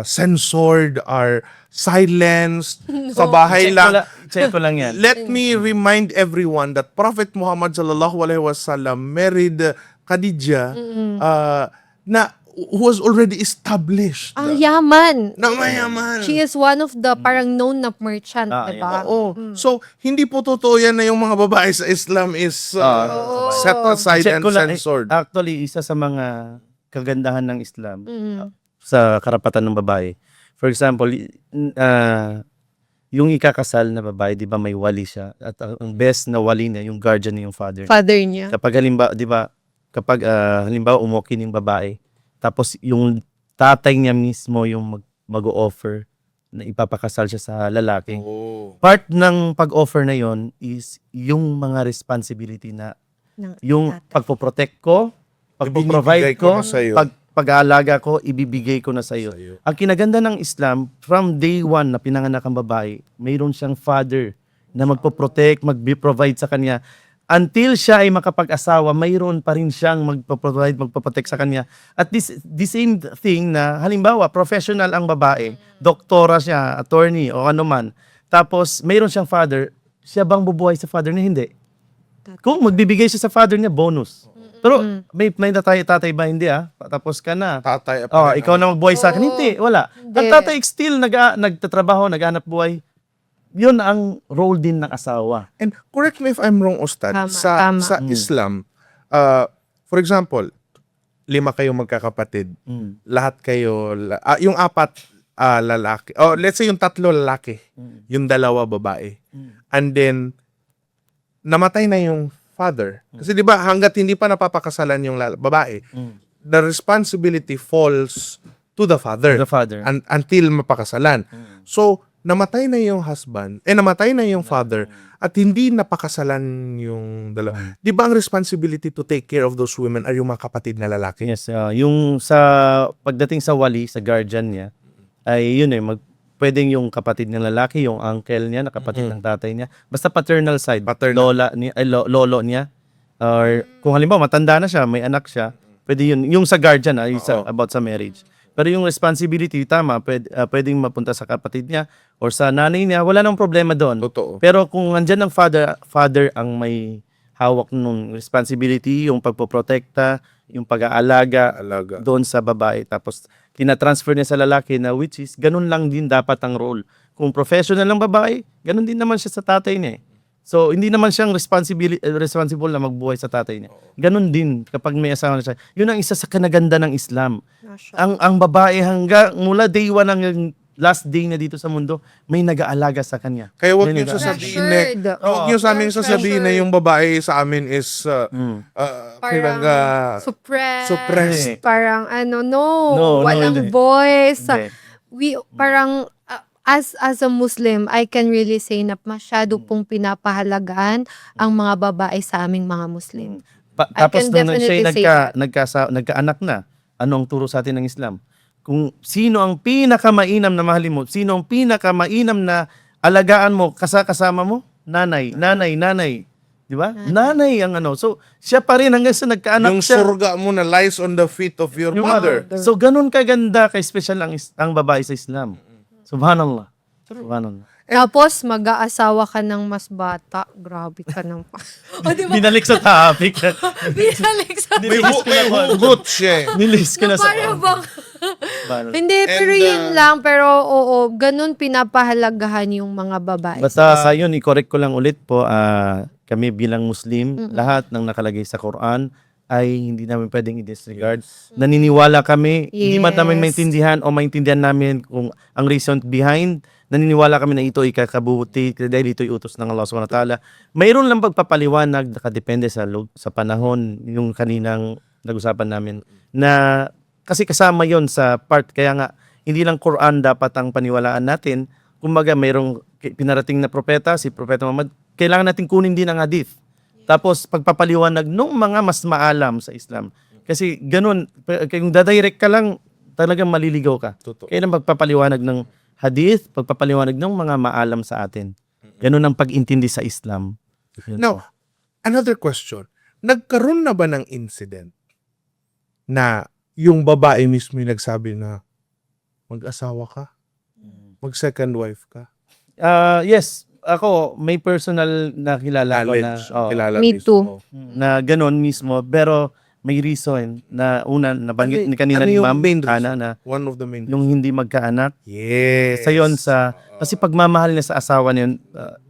Speaker 3: censored, are silenced, sa bahay lang.
Speaker 1: Check ko lang yan.
Speaker 3: Let me remind everyone that Prophet Muhammad sallallahu alaihi wasallam married Khadija na who was already established.
Speaker 2: Ang yaman.
Speaker 3: Na mayaman.
Speaker 2: She is one of the parang known na merchant,
Speaker 1: Ah,
Speaker 2: diba?
Speaker 3: Oo. So, hindi po totoo yan na yung mga babae sa Islam is set aside
Speaker 1: Check
Speaker 3: and
Speaker 1: ko lang.
Speaker 3: censored.
Speaker 1: Actually, isa sa mga kagandahan ng Islam
Speaker 2: Mm.
Speaker 1: sa karapatan ng babae. For example, yung ikakasal na babae, di ba may wali siya? At ang best na wali niya, yung guardian niya, yung father.
Speaker 2: Father niya.
Speaker 1: Kapag halimbawa, di ba, kapag halimbawa umokin yung babae, tapos yung tatay niya mismo yung mag-o-offer na ipapakasal siya sa lalaki.
Speaker 3: Oh.
Speaker 1: Part ng pag-offer na yon is yung mga responsibility na
Speaker 2: Ng
Speaker 1: yung
Speaker 2: tatay.
Speaker 1: pagpo-protect ko,
Speaker 3: Ibibigay
Speaker 1: pagpo-provide
Speaker 3: ko
Speaker 1: ko,
Speaker 3: na sa'yo.
Speaker 1: pag-aalaga ko, ibibigay ko na sa iyo.
Speaker 3: Sa'yo.
Speaker 1: Ang kinaganda ng Islam, from day one na pinanganak ang babae, mayroon siyang father. na magpo-protect, mag-provide sa kanya. Until siya ay makapag-asawa, mayroon pa rin siyang magpo-provide, magpo-protect sa kanya. At the same thing na, halimbawa, professional ang babae, doktora siya, attorney, o ano man. Tapos, mayroon siyang father, siya bang bubuhay sa father niya? Hindi. Kung magbibigay siya sa father niya, bonus. Pero may tatay ba? Hindi Tapos ka na.
Speaker 3: Tatay.
Speaker 1: Ikaw na magbuhay sa akin.
Speaker 2: Oo.
Speaker 1: Hindi, wala.
Speaker 2: Hindi.
Speaker 1: Ang tatay still nagtatrabaho, naghanap buhay. Yun ang role din ng asawa.
Speaker 3: And correct me if I'm wrong, Ustad,
Speaker 2: Tama,
Speaker 3: sa
Speaker 2: tama.
Speaker 3: Islam, for example, 5 kayong magkakapatid, lahat kayo, yung 4 lalaki, let's say yung 3 lalaki, yung 2 babae, and then, namatay na yung father. Kasi di ba hanggat hindi pa napapakasalan yung babae, the responsibility falls to the father.
Speaker 1: The father.
Speaker 3: Until mapakasalan. So, namatay na yung husband, namatay na yung father, at hindi napakasalan yung dalawa. Di ba ang responsibility to take care of those women ay yung mga kapatid na lalaki?
Speaker 1: Yes, yung sa pagdating sa wali, sa guardian niya, ay yun pwedeng yung kapatid ng lalaki, yung uncle niya, na kapatid ng tatay niya. Basta paternal side, lola niya, lolo niya. Or kung halimbawa matanda na siya, may anak siya, pwede yun. Yung sa guardian, about sa marriage. Pero yung responsibility, tama, pwedeng mapunta sa kapatid niya or sa nanay niya, wala nang problema doon.
Speaker 3: Totoo.
Speaker 1: Pero kung andyan ng father ang may hawak ng responsibility, yung pagpoprotekta, yung pag-aalaga doon sa babae, tapos tina-transfer niya sa lalaki na which is, ganun lang din dapat ang role. Kung professional ng babae, ganun din naman siya sa tatay niya. So, hindi naman siyang responsible na magbuhay sa tatay niya. Ganun din kapag may asawa na siya. Yun ang isa sa kanaganda ng Islam. Ang babae mula day 1 hanggang last day na dito sa mundo, may nag-aalaga sa kanya.
Speaker 3: Kaya wag
Speaker 1: May
Speaker 3: niyo sasabihin
Speaker 2: Treasured.
Speaker 3: wag niyo sa amin sasabihin na yung babae sa amin is
Speaker 2: Parang suppressed.
Speaker 3: suppressed.
Speaker 2: Parang
Speaker 1: No,
Speaker 2: walang
Speaker 1: hindi.
Speaker 2: voice.
Speaker 1: Hindi.
Speaker 2: Parang as a Muslim, I can really say na masyado pong pinapahalagaan ang mga babae sa aming mga Muslim. I
Speaker 1: Tapos
Speaker 2: can
Speaker 1: nung siya
Speaker 2: definitely say that.
Speaker 1: nagkaanak na, ano ang turo sa atin ng Islam? Kung sino ang pinakamainam na mahalin mo, sino ang pinakamainam na alagaan mo, kasama mo? Nanay. Di ba? Nanay ang So, siya pa rin hanggang sa nagkaanak
Speaker 3: Yung
Speaker 1: siya.
Speaker 3: surga mo na lies on the feet of your
Speaker 1: Yung
Speaker 3: mother.
Speaker 1: So, ganun kaganda, special ang babae sa Islam. Subhanallah. Subhanallah.
Speaker 2: Tapos, mag-aasawa ka ng mas bata. Grabe ka ng diba?
Speaker 1: Binalik sa topic.
Speaker 2: Binalik sa
Speaker 3: May hugot siya.
Speaker 1: Nilis ko na sa
Speaker 2: Para bang...
Speaker 1: Subhanallah.
Speaker 2: Hindi, pero yun lang. Pero oo, ganun pinapahalagahan yung mga babae.
Speaker 1: Basta yun, i-correct ko lang ulit po, kami bilang Muslim, lahat ng nakalagay sa Quran ay hindi namin pwedeng i-disregard. Naniniwala kami, hindi man namin
Speaker 2: Yes.
Speaker 1: maintindihan o maintindihan namin kung ang reason behind, naniniwala kami na ito ay kakabuti dahil ito'y utos ng Allah subhanahu wa ta'ala. Mayroon lang pagpapaliwanag, nakadepende sa panahon, yung kaninang nag-usapan namin, na kasi kasama yon sa part, kaya nga, hindi lang Quran dapat ang paniwalaan natin. Kumbaga, mayroong pinarating na propeta, si Propeta Muhammad, kailangan natin kunin din ang hadith. Tapos, pagpapaliwanag nung mga mas maalam sa Islam. Kasi ganun, kung dadirect ka lang, talagang maliligaw ka.
Speaker 3: Totoo.
Speaker 1: Kailan pagpapaliwanag ng hadith, pagpapaliwanag ng mga maalam sa atin. Ganun ang pag-intindi sa Islam. Yun po.
Speaker 3: Now, another question. Nagkaroon na ba ng incident na yung babae mismo yung nagsabi na mag-asawa ka? Mag-second wife ka?
Speaker 1: Yes, ako, may personal na kilala ko na,
Speaker 3: Kilala
Speaker 2: Me
Speaker 3: mismo.
Speaker 2: too.
Speaker 1: na ganun mismo, pero may reason na una, nabanggit ni kanina
Speaker 3: Ano
Speaker 1: ni
Speaker 3: yung
Speaker 1: Ma'am,
Speaker 3: main
Speaker 1: Ana,
Speaker 3: reason?
Speaker 1: na
Speaker 3: One of the main.
Speaker 1: yung hindi magkaanak.
Speaker 3: Yes.
Speaker 1: Sa yon kasi pagmamahal niya sa asawa niya,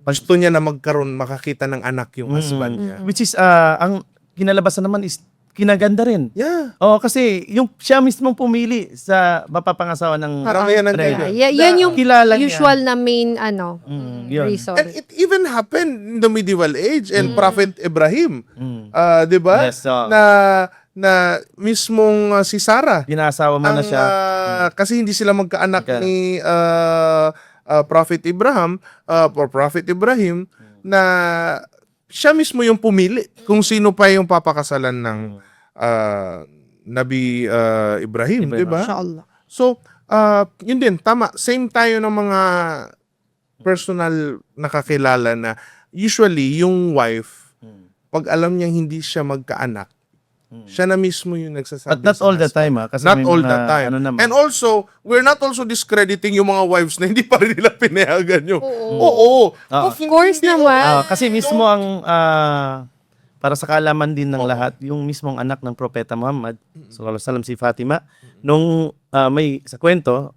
Speaker 3: Gusto niya na makakita ng anak yung husband niya.
Speaker 1: which is, ang kinalabasan naman is kinaganda rin.
Speaker 3: Yeah.
Speaker 1: Kasi yung siya mismo pumili sa mapapangasawa ng
Speaker 3: Marami yan ang
Speaker 1: Reyna.
Speaker 3: ganyan.
Speaker 2: Yan yung
Speaker 1: kilala niya.
Speaker 2: usual na main
Speaker 1: yun.
Speaker 2: reason.
Speaker 3: And it even happened in the medieval age and Prophet Ibrahim.
Speaker 1: Mm.
Speaker 3: 'Di ba?
Speaker 1: Yes,
Speaker 3: Na mismong si Sarah
Speaker 1: Pinasawa mo na siya.
Speaker 3: kasi hindi sila magkaanak
Speaker 1: Okay.
Speaker 3: ni Prophet Ibrahim na siya mismo yung pumili kung sino pa yung papakasalan ng Nabi Ibrahim,
Speaker 1: Ibrahim.
Speaker 3: 'di ba?
Speaker 2: Inshallah.
Speaker 3: So, yun din, tama. Same tayo ng mga personal nakakilala na usually yung wife, pag alam niyang hindi siya magkaanak, siya na mismo yung nagsasabi.
Speaker 1: But not
Speaker 3: sa
Speaker 1: all the
Speaker 3: husband.
Speaker 1: time, kasi
Speaker 3: Not
Speaker 1: may
Speaker 3: all
Speaker 1: mga,
Speaker 3: the time.
Speaker 1: ano naman.
Speaker 3: And also, we're not also discrediting yung mga wives na hindi pa rin nila pinayagan yung.
Speaker 2: Oo.
Speaker 3: Oo.
Speaker 2: Of course naman.
Speaker 1: Kasi mismo ang para sa kaalaman din ng lahat, yung mismong anak ng Propeta Muhammad, sallallahu alaihi wasallam, si Fatima, nung may sa kwento,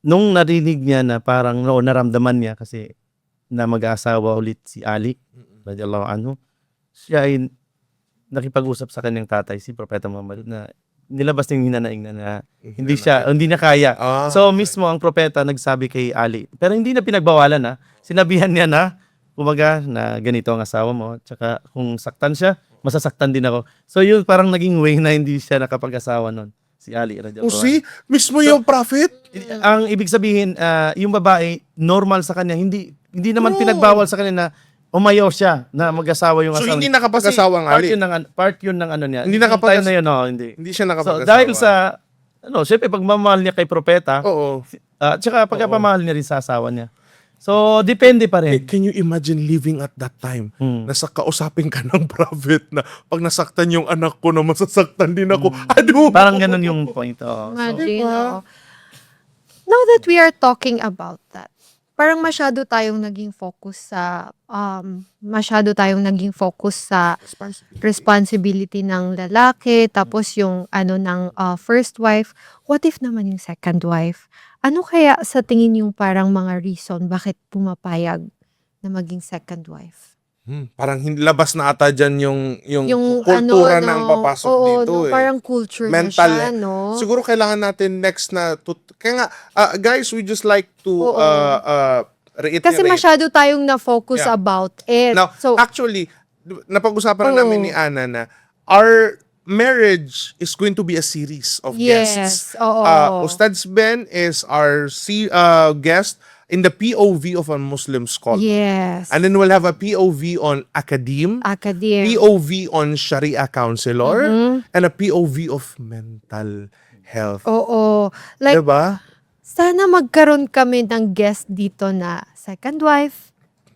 Speaker 1: nung narinig niya na parang naramdaman niya kasi na mag-aasawa ulit si Ali, radiyallahu anhu, siya ay nakipag-usap sa kanyang tatay, si Propeta Muhammad, na nilabas yung hinanaing na hindi na kaya. So mismo ang propeta nagsabi kay Ali. Pero hindi na pinagbawalan na. Sinabihan niya na, kumaga, na ganito ang asawa mo. Tsaka kung saktan siya, masasaktan din ako. So yun parang naging way na hindi siya nakapag-asawa nun. Si Ali.
Speaker 3: See? Mismo yung prophet?
Speaker 1: Ang ibig sabihin, yung babae, normal sa kanya. Hindi naman pinagbawal sa kanya na umayaw siya na mag-asawa yung
Speaker 3: So,
Speaker 1: asawa.
Speaker 3: hindi nakapag-asawa ang Ali?
Speaker 1: Part yun ng ano niya.
Speaker 3: Hindi
Speaker 1: Yung
Speaker 3: nakapag-
Speaker 1: time na yun, hindi.
Speaker 3: Hindi siya
Speaker 1: So,
Speaker 3: nakapag-asawa.
Speaker 1: dahil sa, syempre, pagmamahal niya kay propeta,
Speaker 3: Oo.
Speaker 1: tsaka pagkapamahal niya rin sa asawa niya. So, depende pa rin.
Speaker 3: Can you imagine living at that time? Nasa kausapin ka ng prophet na pag nasaktan yung anak ko na masasaktan din ako. Ano?
Speaker 1: Parang ganun yung point. Oh.
Speaker 2: Imagine, oo. Now that we are talking about that, parang masyado tayong naging focus sa responsibility ng lalaki, tapos yung ng first wife. What if naman yung second wife? Ano kaya sa tingin yung parang mga reason bakit pumapayag na maging second wife?
Speaker 3: Parang labas na ata dyan yung kultura na ang papasok dito.
Speaker 2: Parang culture
Speaker 3: Mental,
Speaker 2: na siya, no?
Speaker 3: Siguro kailangan natin next na kaya nga guys, we just like to reiterate.
Speaker 2: Kasi masyado tayong na-focus
Speaker 3: Yeah.
Speaker 2: about it.
Speaker 3: Now,
Speaker 2: So,
Speaker 3: actually, napag-usapan na namin ni Ana na our marriage is going to be a series of guests.
Speaker 2: yes. Oo.
Speaker 3: Ustad Ben is our guest in the POV of a Muslim scholar.
Speaker 2: Yes.
Speaker 3: And then we'll have a POV on academe,
Speaker 2: Academe.
Speaker 3: POV on Sharia counselor,
Speaker 2: Mm-hmm.
Speaker 3: and a POV of mental health.
Speaker 2: Oo. Like,
Speaker 3: Diba?
Speaker 2: sana magkaroon kami ng guest dito na second wife,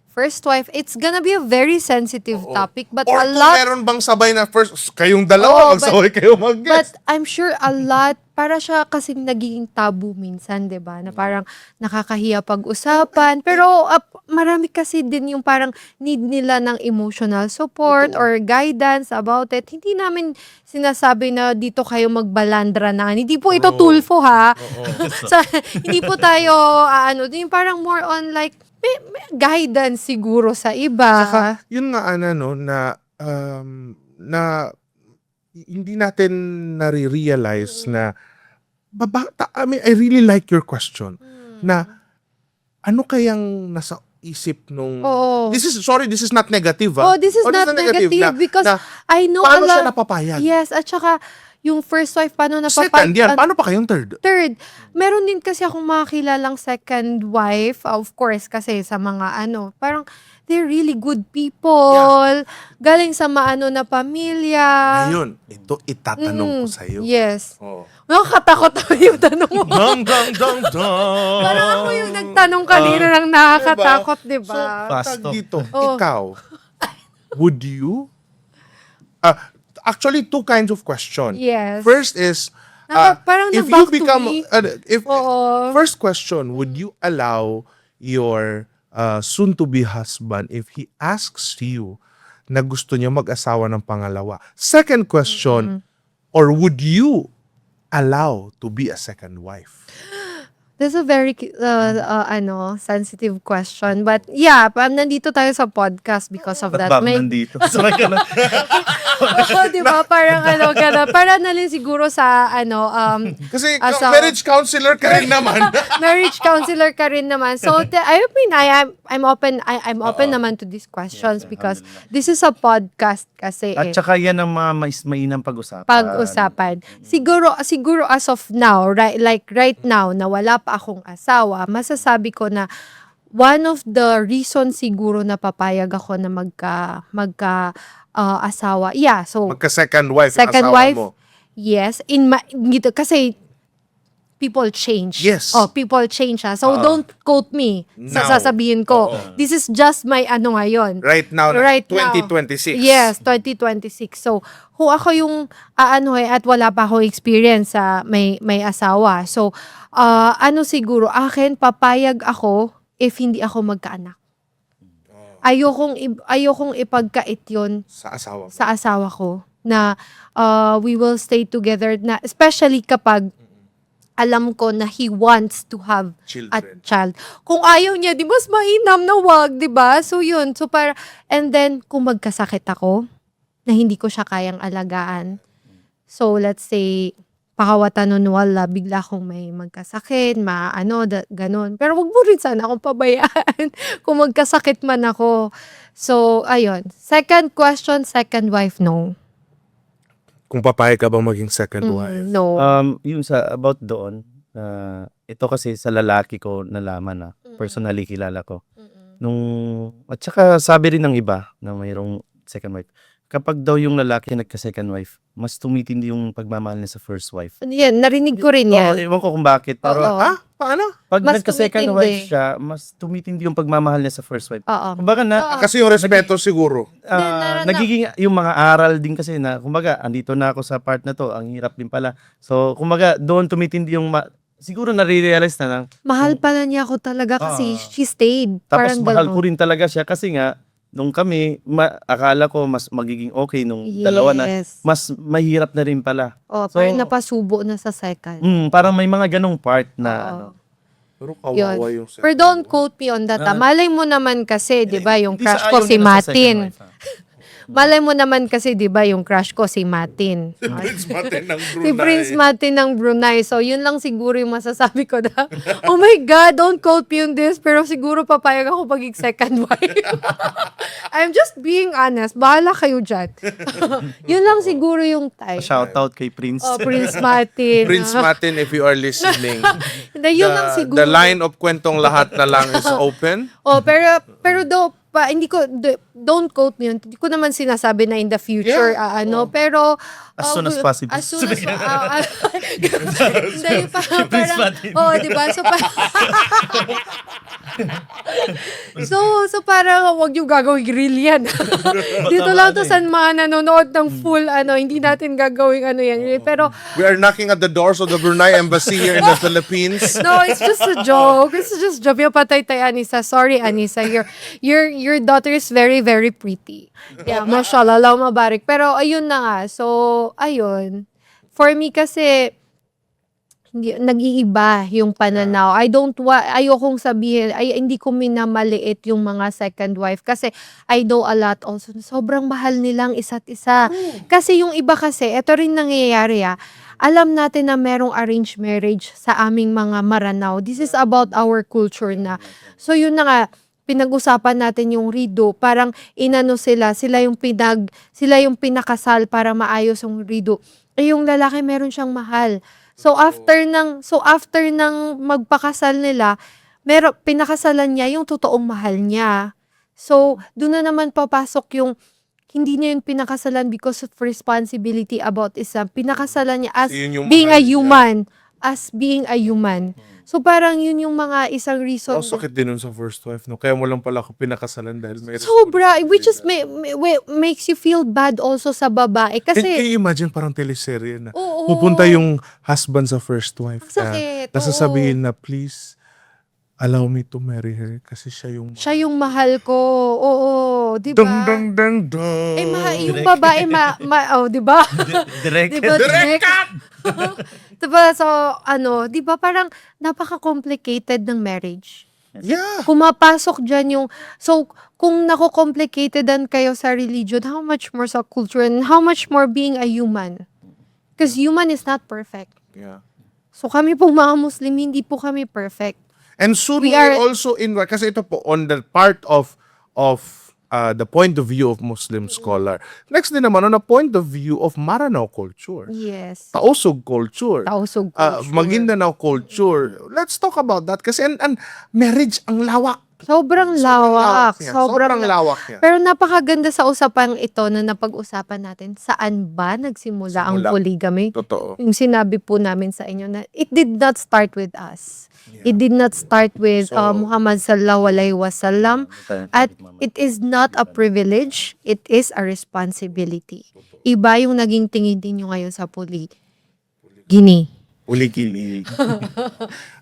Speaker 2: first wife. It's gonna be a very sensitive topic, but
Speaker 3: Or
Speaker 2: a
Speaker 3: kung
Speaker 2: lot,
Speaker 3: meron bang sabay na first, kayong dalawa,
Speaker 2: Oo,
Speaker 3: magsabay kayo mag-guest.
Speaker 2: but I'm sure a lot, para siya kasing nagiging tabu minsan, 'di ba? Na parang nakakahiya pag-usapan. Pero marami kasi din yung parang need nila ng emotional support or guidance about it. Hindi namin sinasabi na dito kayo magbalandra na. Hindi po ito tulfo, ha? So, hindi po tayo, yung parang more on like, may guidance siguro sa iba.
Speaker 3: Saka, yun nga, Ana, no, na hindi natin nare-realize na, I mean, I really like your question, na ano kayang nasa isip nung,
Speaker 2: Oo.
Speaker 3: this is not negative,
Speaker 2: Oh, this is not negative because I know a
Speaker 3: paano siya
Speaker 2: lot.
Speaker 3: napapayag?
Speaker 2: Yes, at saka yung first wife, paano
Speaker 3: Second, yan, paano pa kayong third?
Speaker 2: Third, meron din kasi akong mga kilalang second wife, of course, kasi sa mga parang they're really good people, galing sa maano na pamilya.
Speaker 3: Ngayon, ito itatanong ko sa'yo.
Speaker 2: Yes.
Speaker 3: Oh.
Speaker 2: Nakakatakot ako yung tanong mo.
Speaker 3: Dang, dang, dang, dang.
Speaker 2: Parang ako yung nagtanong kanina ng nakakatakot, di
Speaker 3: So,
Speaker 2: ba?
Speaker 1: Pasto.
Speaker 3: tag dito,
Speaker 2: Oh.
Speaker 3: ikaw, would you? Actually, two kinds of question.
Speaker 2: Yes.
Speaker 3: First is,
Speaker 2: Parang
Speaker 3: if you
Speaker 2: nag-back to
Speaker 3: become,
Speaker 2: me. Oo.
Speaker 3: first question, would you allow your soon-to-be husband if he asks you na gusto niya mag-asawa ng pangalawa? Second question, or would you allow to be a second wife?
Speaker 2: This is a very sensitive question, but yeah, nandito tayo sa podcast because of that.
Speaker 1: Nandito. Sabay ka na.
Speaker 2: Oo, di ba? Parang para na rin siguro sa
Speaker 3: Kasi
Speaker 2: As a-
Speaker 3: marriage counselor ka rin naman.
Speaker 2: marriage counselor ka rin naman. So I mean, I'm open naman to these questions because this is a podcast kasi
Speaker 1: At saka yan ang mga mainang pag-usapan.
Speaker 2: pag-usapan. Siguro as of now, right now na wala pa akong asawa, masasabi ko na one of the reasons siguro na papayag ako na asawa. Yeah, so
Speaker 3: Magka-second wife,
Speaker 2: second
Speaker 3: asawa
Speaker 2: wife,
Speaker 3: mo.
Speaker 2: yes, kasi people change.
Speaker 3: Yes.
Speaker 2: Oh, people change ha. So don't quote me sa
Speaker 3: Now.
Speaker 2: sasabihin ko.
Speaker 3: Oo.
Speaker 2: This is just my ano ngayon.
Speaker 3: Right now,
Speaker 2: Right now.
Speaker 3: 2026.
Speaker 2: Yes, 2026. So, kung ako yung at wala pa ako experience sa may asawa. So, ano siguro, akin papayag ako if hindi ako magkaanak. Ayokong ipagkait yon
Speaker 3: Sa asawa mo.
Speaker 2: sa asawa ko na we will stay together na especially kapag alam ko na he wants to have a
Speaker 3: Children.
Speaker 2: child. Kung ayaw niya, di mas mainam na wag, di ba? So yun, so para and then kung magkasakit ako na hindi ko siya kayang alagaan. So let's say pakawatan nun wala, bigla akong may magkasakit, ganon. Pero wag mo rin sana akong pabayaan kung magkasakit man ako. So, ayun. Second question, second wife, no.
Speaker 3: Kung papayag ka bang maging second wife?
Speaker 2: No.
Speaker 1: Yung sa about doon, ito kasi sa lalaki ko nalaman na personally kilala ko. At saka sabi rin ng iba na mayroong second wife. Kapag daw yung lalaki nagka-second wife, mas tumitindi yung pagmamahal niya sa first wife.
Speaker 2: Yan, narinig ko rin yan.
Speaker 1: Ewan ko kung bakit. Pero
Speaker 2: Oo.
Speaker 3: Paano?
Speaker 1: pag
Speaker 2: Mas
Speaker 1: nagka-second
Speaker 2: tumitindi.
Speaker 1: wife siya, mas tumitindi yung pagmamahal niya sa first wife.
Speaker 2: Oo.
Speaker 1: Kumbaga na,
Speaker 3: Kasi yung respeto siguro.
Speaker 1: nagiging yung mga aral din kasi na, kumbaga, andito na ako sa part na to, ang hirap din pala. So, kumbaga, doon tumitindi yung, siguro nare-realize na lang,
Speaker 2: Mahal pala niya ako talaga kasi she stayed.
Speaker 1: tapos
Speaker 2: Parang
Speaker 1: mahal ko
Speaker 2: ganon.
Speaker 1: rin talaga siya kasi nga, nung kami, akala ko mas magiging okay nung dalawa na,
Speaker 2: Yes.
Speaker 1: mas mahirap na rin pala.
Speaker 2: Oh,
Speaker 1: So,
Speaker 2: parang napasubo na sa second.
Speaker 1: Parang may mga ganong part na,
Speaker 2: Oo.
Speaker 3: Pero
Speaker 2: Yun.
Speaker 3: kawawa yung second
Speaker 2: Pero don't
Speaker 3: wife.
Speaker 2: quote me on that. Malay mo naman kasi, di ba, yung
Speaker 1: hindi
Speaker 2: crush
Speaker 1: sa
Speaker 2: ko
Speaker 1: ayaw
Speaker 2: si
Speaker 1: nila sa second
Speaker 2: Matin.
Speaker 1: wife, ha?
Speaker 2: Malay mo naman kasi, di ba, yung crush ko si Matin.
Speaker 3: Prince Martin ng Brunei.
Speaker 2: Si Prince Martin ng Brunei. So, yun lang siguro yung masasabi ko na, oh my God, don't quote me on this, pero siguro papayag ako pagig second wife. I'm just being honest. Bahala kayo dyan. Yun lang siguro yung type.
Speaker 1: Shoutout kay Prince.
Speaker 2: Oh, Prince Martin.
Speaker 3: Prince Martin, if you are listening,
Speaker 2: Hindi, yun lang siguro.
Speaker 3: the line of kwentong lahat na lang is open.
Speaker 2: Oh, pero hindi ko don't quote me yun. Hindi ko naman sinasabi na in the future pero
Speaker 1: As soon as possible.
Speaker 2: As soon as hindi parang
Speaker 1: Martin.
Speaker 2: di ba? So parang wag yung gagawing grill yan. Dito lang to sa mga nanonood ng full hindi natin gagawing yan. Pero
Speaker 3: We are knocking at the doors of the Brunei Embassy here in the Philippines.
Speaker 2: no, it's just a joke. It's just a joke. Yung patay tayo, Anissa. Sorry, Anissa. Your daughter is very, very pretty. Yeah, mashallah, Allah mabarik. Pero ayun na nga. So, ayun. For me kasi, nag-iiba yung pananaw. Ayokong sabihin, hindi ko minamaliit yung mga second wife kasi I know a lot also. Sobrang mahal nilang isa't isa. Kasi yung iba kasi, eto rin nangyayari alam natin na merong arranged marriage sa aming mga Maranao. This is about our culture na. So yun na nga, pinag-usapan natin yung rido, parang sila yung pinakasal para maayos yung rido. Yung lalaki meron siyang mahal. So after ng magpakasal nila, pinakasalan niya yung totoong mahal niya. So doon na naman papasok yung hindi niya yun pinakasalan because of responsibility about Islam. Pinakasalan niya as
Speaker 3: Yun yung
Speaker 2: being a
Speaker 3: mahal niya.
Speaker 2: human. As being a human. So parang yun yung mga isang reason.
Speaker 3: Sakit din nun sa first wife, no? Kaya mo lang pala ako pinakasalan dahil may
Speaker 2: Sobra, which is makes you feel bad also sa babae.
Speaker 3: Can
Speaker 2: Kasi,
Speaker 3: you imagine parang teleserye na
Speaker 2: Oo.
Speaker 3: pupunta yung husband sa first wife.
Speaker 2: Ang sakit,
Speaker 3: Nasasabihin na, please, allow me to marry her kasi siya yung...
Speaker 2: siya yung mahal ko. Oo, di ba?
Speaker 3: Dang, dang, dang, dang.
Speaker 2: Yung babae, di ba?
Speaker 1: Direct.
Speaker 2: Diba, direct? Diba, so, di ba parang napaka-complicated ng marriage.
Speaker 3: Yeah.
Speaker 2: Kumapasok dyan so, kung nako-complicatedan kayo sa religion, how much more sa culture and how much more being a human? Because human is not perfect.
Speaker 3: Yeah.
Speaker 2: So, kami pong mga Muslim, hindi po kami perfect.
Speaker 3: And soon
Speaker 2: We
Speaker 3: we
Speaker 2: are-
Speaker 3: also kasi ito po on the part of the point of view of Muslim scholar. Next din naman on a point of view of Maranao culture.
Speaker 2: Yes.
Speaker 3: Tausog culture.
Speaker 2: Tausog culture.
Speaker 3: Maguindanao culture. Let's talk about that kasi and marriage ang lawak
Speaker 2: Sobrang lawak.
Speaker 3: niya.
Speaker 2: Sobrang
Speaker 3: Sobrang lawak niya.
Speaker 2: Pero napakaganda sa usapang ito na napag-usapan natin. Saan ba nagsimula ang
Speaker 3: Simula.
Speaker 2: polygamy?
Speaker 3: Totoo.
Speaker 2: Yung sinabi po namin sa inyo na it did not start with us.
Speaker 3: Yeah.
Speaker 2: It did not start with
Speaker 3: So-
Speaker 2: Muhammad sallallahu alaihi wasallam. At it is not a privilege, it is a responsibility. Iba yung naging tingin ninyo ngayon sa polygamy.
Speaker 1: Ulikili.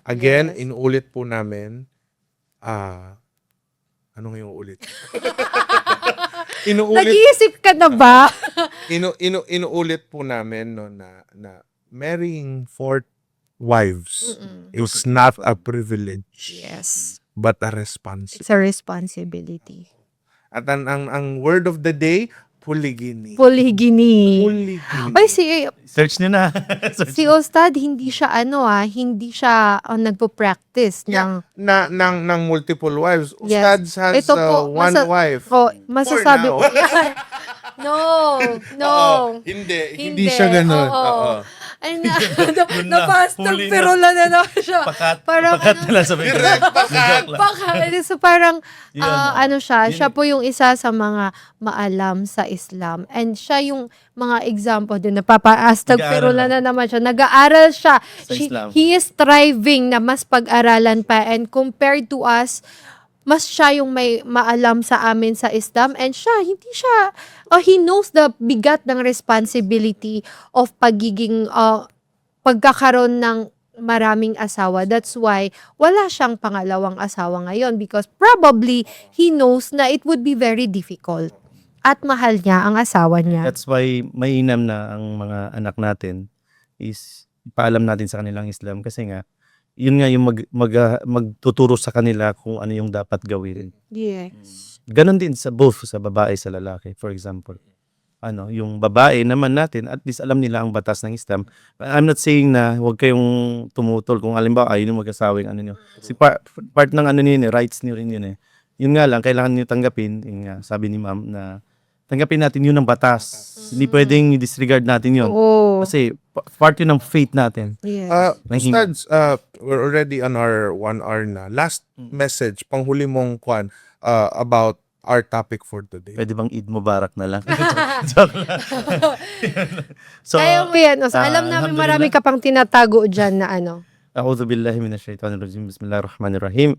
Speaker 3: Again, inuulit po namin, anong yung ulit? inuulit,
Speaker 2: Nag-iisip ka na ba?
Speaker 3: inuulit po namin no, na marrying 4 wives is not a privilege,
Speaker 2: Yes.
Speaker 3: but a responsibility.
Speaker 2: It's a responsibility.
Speaker 3: At ang word of the day, polygamy.
Speaker 2: Polygamy.
Speaker 3: Polygamy.
Speaker 2: Ay,
Speaker 1: Search nyo na.
Speaker 2: si Ostad, hindi siya hindi siya nagpo-practice ng
Speaker 3: ng multiple wives.
Speaker 2: Yes.
Speaker 3: Ustads has
Speaker 2: Ito po,
Speaker 3: one wife.
Speaker 2: masasabi
Speaker 3: For
Speaker 2: ko yan. No, no.
Speaker 3: Oo, hindi siya ganun.
Speaker 2: Oo.
Speaker 3: Oo.
Speaker 2: Ay,
Speaker 1: Yun na,
Speaker 2: napastag
Speaker 1: huli na.
Speaker 2: pero na naman siya. Parang
Speaker 1: Pakat na lang sa bigla.
Speaker 3: Direct pakat.
Speaker 2: So parang
Speaker 1: Yun,
Speaker 2: siya po yung isa sa mga maalam sa Islam, and siya yung mga example din, napapaastag pero
Speaker 1: Nag-aaral
Speaker 2: na naman siya, nag-aaral siya.
Speaker 1: Sa Islam.
Speaker 2: He is striving na mas pag-aralan pa, and compared to us, mas siya yung may maalam sa amin sa Islam, and he knows the bigat ng responsibility of pagkakaroon ng maraming asawa. That's why wala siyang pangalawang asawa ngayon, because probably he knows na it would be very difficult at mahal niya ang asawa niya.
Speaker 1: That's why mainam na ang mga anak natin is ipaalam natin sa kanilang Islam, kasi nga yun nga yung magtuturo sa kanila kung ano yung dapat gawin.
Speaker 2: Yes.
Speaker 1: Ganon din sa both sa babae sa lalaki, for example. Yung babae naman natin, at least alam nila ang batas ng Islam. I'm not saying na huwag kayong tumutol kung halimbawa ayun yung mag-asawing nyo. Si part ng yun, rights niyo rin yun eh. Yun nga lang, kailangan niyo tanggapin, yung nga, sabi ni ma'am, na tanggapin natin yun ang batas. Hindi pwedeng i-disregard natin yun.
Speaker 2: Oh.
Speaker 1: Kasi part yun ng faith natin.
Speaker 2: Yes.
Speaker 3: Ustads, we're already on our 1 hour na. Last message, panghuli mong kwan about our topic for today.
Speaker 1: Pwede bang Eid Mubarak na lang? Joke lang. So,
Speaker 2: Kaya mo yan. So, alam namin marami ka pang tinatago dyan na
Speaker 1: A'udhu billahi minasyaitanirrajim. Bismillahirrahmanirrahim.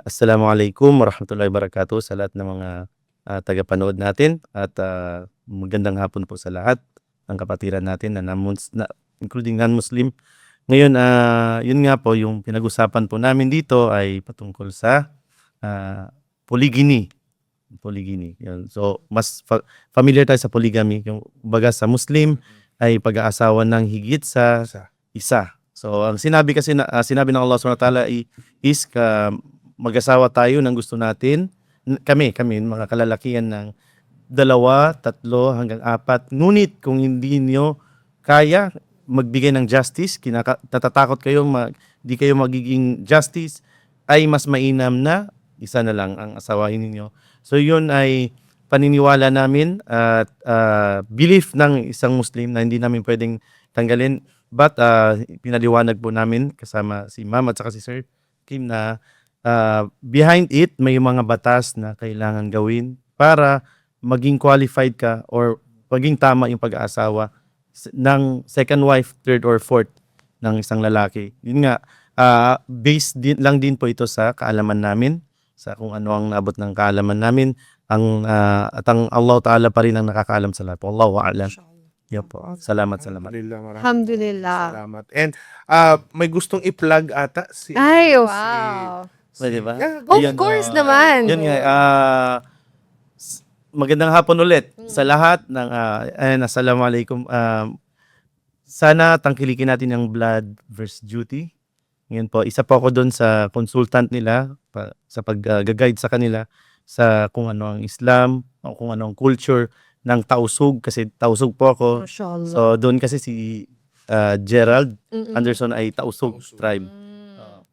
Speaker 1: Assalamualaikum warahmatullahi wabarakatuh sa lahat ng mga tagapanood natin, at magandang hapon po sa lahat ng kapatiran natin including non-Muslim. Ngayon, yun nga po, yung pinag-usapan po namin dito ay patungkol sa polygamy. Yun. So, mas familiar tayo sa polygamy. Yung baga sa Muslim ay pag-aasawa ng higit sa isa. So, ang sinabi ng Allah Subhanahu wa Ta'ala is mag-asawa tayo ng gusto natin. Kami, mga kalalakihan ng 2, 3 hanggang 4. Ngunit kung hindi niyo kaya magbigay ng justice, natatakot kayo, di kayo magiging justice, ay mas mainam na isa na lang ang asawahin ninyo. So yun ay paniniwala namin at belief ng isang Muslim na hindi namin pwedeng tanggalin. But pinaliwanag po namin kasama si Ma'am at saka si Sir Kim na behind it may mga batas na kailangan gawin para maging qualified ka or maging tama yung pag-aasawa ng second wife, third or fourth ng isang lalaki. Yun nga, based lang din po ito sa kaalaman namin, sa kung ano ang naabot ng kaalaman namin, at ang Allah Ta'ala pa rin ang nakakaalam sa lahat. Wallahu a'lam. Yeah po. Salamat.
Speaker 2: Alhamdulillah.
Speaker 3: Salamat. And may gustong i-plug ata si
Speaker 2: Ay, wow.
Speaker 1: Pwede ba?
Speaker 2: Of
Speaker 1: Ayun,
Speaker 2: course naman.
Speaker 1: Yun nga, magandang hapon ulit sa lahat ng assalamualaikum. Sana tangkilikin natin yung blood versus duty. Ngayon po, isa po ako doon sa consultant nila sa pag-guide sa kanila sa kung ano ang Islam o kung ano ang culture ng Tausug, kasi Tausug po ako.
Speaker 2: Mashallah.
Speaker 1: So doon kasi si Gerald Anderson ay Tausug tribe.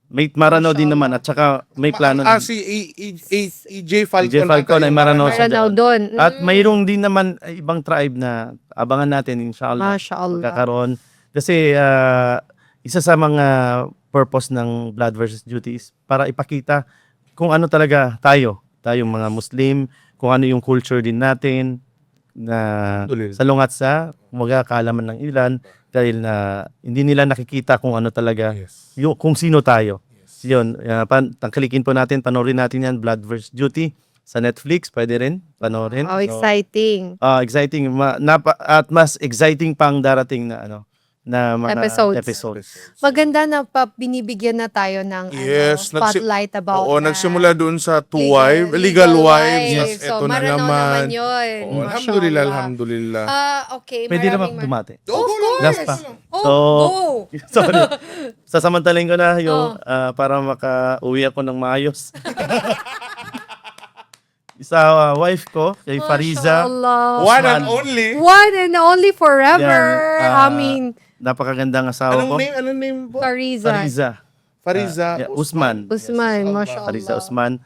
Speaker 1: May Maranao din naman at saka may plano din.
Speaker 3: si EJ Falcon.
Speaker 1: EJ Falcon ay Maranao siya
Speaker 2: Maranao
Speaker 1: doon.
Speaker 2: doon.
Speaker 1: At mayroong din naman ibang tribe na abangan natin inshallah.
Speaker 2: Mashallah.
Speaker 1: Kakaroon. Kasi isa sa mga purpose ng blood versus duty is para ipakita kung ano talaga tayong mga Muslim, kung ano yung culture din natin na
Speaker 3: Alhamdulillah.
Speaker 1: salungat sa mga kaalaman ng ilan dahil na hindi nila nakikita kung ano talaga
Speaker 3: Yes.
Speaker 1: kung sino tayo. Yun, tangkilikin po natin, panoorin natin yan, Blood vs. Duty sa Netflix, pwede rin panoorin.
Speaker 2: Oh, exciting.
Speaker 1: Exciting, at mas exciting pang darating na na mga episodes.
Speaker 2: Maganda na binibigyan na tayo ng
Speaker 3: Yes,
Speaker 2: spotlight about
Speaker 3: Oo,
Speaker 2: that.
Speaker 3: nagsimula doon sa legal wives.
Speaker 2: So,
Speaker 3: Eto na
Speaker 2: Maranaw
Speaker 3: naman.
Speaker 2: yun.
Speaker 3: Oo,
Speaker 2: Mashallah.
Speaker 3: alhamdulillah.
Speaker 2: Okay,
Speaker 1: Pwede naman
Speaker 2: maraming
Speaker 1: dumati.
Speaker 2: Of course.
Speaker 1: Last pa.
Speaker 2: Go.
Speaker 1: Sorry. Sasamantalin ko na yung para maka-uwi ako ng maayos. Sa wife ko, kay Fariza.
Speaker 2: Mashallah.
Speaker 3: One and only.
Speaker 2: One and only forever.
Speaker 1: Yan,
Speaker 2: I mean,
Speaker 1: napakagandang asawa ko.
Speaker 3: Anong name po?
Speaker 2: Fariza.
Speaker 3: Fariza
Speaker 1: Usman.
Speaker 2: Usman, mashallah.
Speaker 1: Fariza Usman.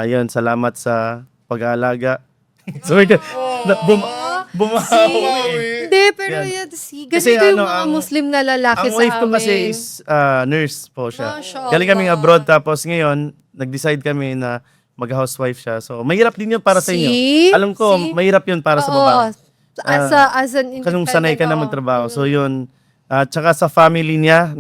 Speaker 1: Yun, salamat sa pag-aalaga. Sorry ka. Bumawi.
Speaker 2: Hindi, pero
Speaker 1: Yan.
Speaker 2: kasi
Speaker 1: Kasi
Speaker 2: yung
Speaker 1: ano,
Speaker 2: mga
Speaker 1: ang-
Speaker 2: Muslim na lalaki
Speaker 1: Ang
Speaker 2: sa
Speaker 1: wife ko kasi
Speaker 2: amin.
Speaker 1: is nurse po siya.
Speaker 2: Mashallah.
Speaker 1: Galing kaming abroad tapos ngayon, nag-decide kami na mag-housewife siya. So, mahirap din yun para sa inyo.
Speaker 2: See?
Speaker 1: Alam ko,
Speaker 2: See?
Speaker 1: mahirap yun para sa
Speaker 2: Oo.
Speaker 1: babae.
Speaker 2: As an
Speaker 1: Kanong sanay ka na
Speaker 2: oo.
Speaker 1: magtrabaho. So, yun. Tsaka sa family niya,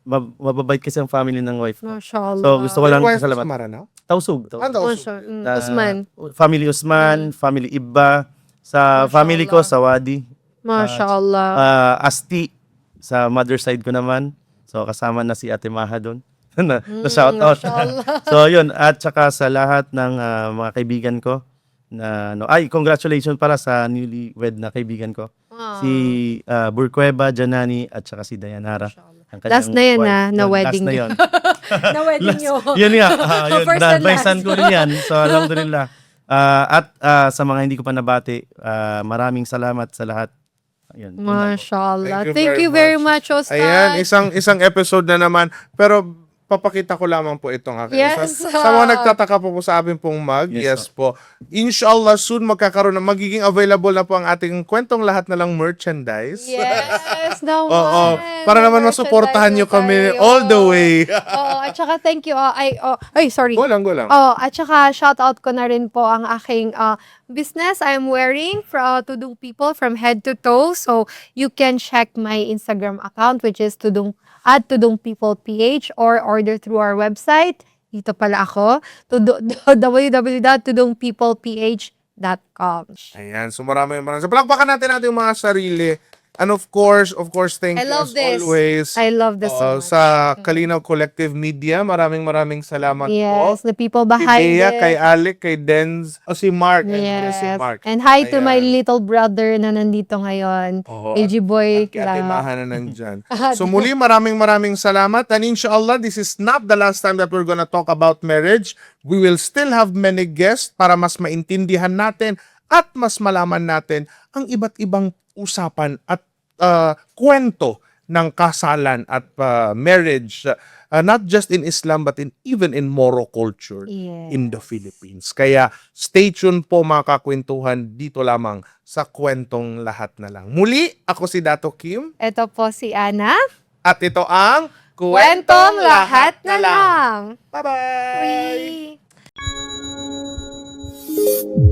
Speaker 1: mababait kasi ang family ng wife ko.
Speaker 2: Mashallah.
Speaker 1: So, gusto ko lang
Speaker 3: Wife sa
Speaker 1: salamat.
Speaker 3: Maranao?
Speaker 1: Tausug.
Speaker 2: Mashallah. Usman.
Speaker 1: Family Usman, family Ibba. Sa family ko, sa Wadi.
Speaker 2: Mashallah.
Speaker 1: Asti, sa mother side ko naman. So, kasama na si Ate Maha doon. na shout out. So, yun. At saka sa lahat ng mga kaibigan ko na congratulations para sa newly wed na kaibigan ko. Si Burcueva, Janani, at saka si Dayanara. Ang kanyang
Speaker 2: Last na yan,
Speaker 1: wife.
Speaker 2: na
Speaker 1: Yun,
Speaker 2: wedding
Speaker 1: last na
Speaker 2: niyo.
Speaker 1: yun.
Speaker 2: Na wedding nyo.
Speaker 1: Yun nga. Yun,
Speaker 2: First and
Speaker 1: na-advisean
Speaker 2: last.
Speaker 1: ko rin yan. So, alhamdulillah. At sa mga hindi ko pa nabati, maraming salamat sa lahat. Ayun.
Speaker 2: Mashallah.
Speaker 3: Thank you
Speaker 2: Thank you
Speaker 3: very
Speaker 2: very much, Ustad.
Speaker 3: Ayan, isang episode na naman. Pero papakita ko lamang po itong aking
Speaker 2: Yes,
Speaker 3: sa mga nagtataka po sa amin pong mug. Yes, po. Inshallah, soon magiging available na po ang ating kwentong lahat na lang merchandise.
Speaker 2: Yes, naman.
Speaker 3: Oo, para naman masuportahan nyo kami
Speaker 2: tayo.
Speaker 3: all the way.
Speaker 2: Oo, at saka thank you. Sorry.
Speaker 3: Go lang.
Speaker 2: At saka shout out ko na rin po ang aking business I'm wearing for Tudong People from head to toe. So you can check my Instagram account which is Tudong People PH or order through our website. Dito pala ako. www.tudongpeopleph.com.
Speaker 3: Ayan, so maraming. So palakpakan natin yung mga sarili. And of course, thank
Speaker 2: I
Speaker 3: you
Speaker 2: love
Speaker 3: as
Speaker 2: this.
Speaker 3: always.
Speaker 2: I love this so much.
Speaker 3: Sa Kalinaw Collective Media, maraming salamat po.
Speaker 2: Yes, the people
Speaker 3: Kay
Speaker 2: behind
Speaker 3: Bea,
Speaker 2: it.
Speaker 3: kay Alec, kay Denz, si Mark.
Speaker 2: Yes.
Speaker 3: Si Mark.
Speaker 2: And hi to my
Speaker 3: Ayan.
Speaker 2: little brother na nandito ngayon.
Speaker 3: Oo,
Speaker 2: AG Boy.
Speaker 3: Kay Ate Maha na nandyan. So muli, maraming salamat. And inshallah, this is not the last time that we're gonna talk about marriage. We will still have many guests para mas maintindihan natin at mas malaman natin ang iba't ibang usapan at kwento ng kasalan at marriage, not just in Islam but even in Moro culture
Speaker 2: Yes.
Speaker 3: in the Philippines. Kaya stay tuned po mga kakwentuhan dito lamang sa Kwentong Lahat na Lang. Muli, ako si Dato Kim
Speaker 2: Ito po si Ana.
Speaker 3: at ito ang
Speaker 2: Kwentong Lahat na Lang.
Speaker 3: Bye-bye!
Speaker 2: Bye.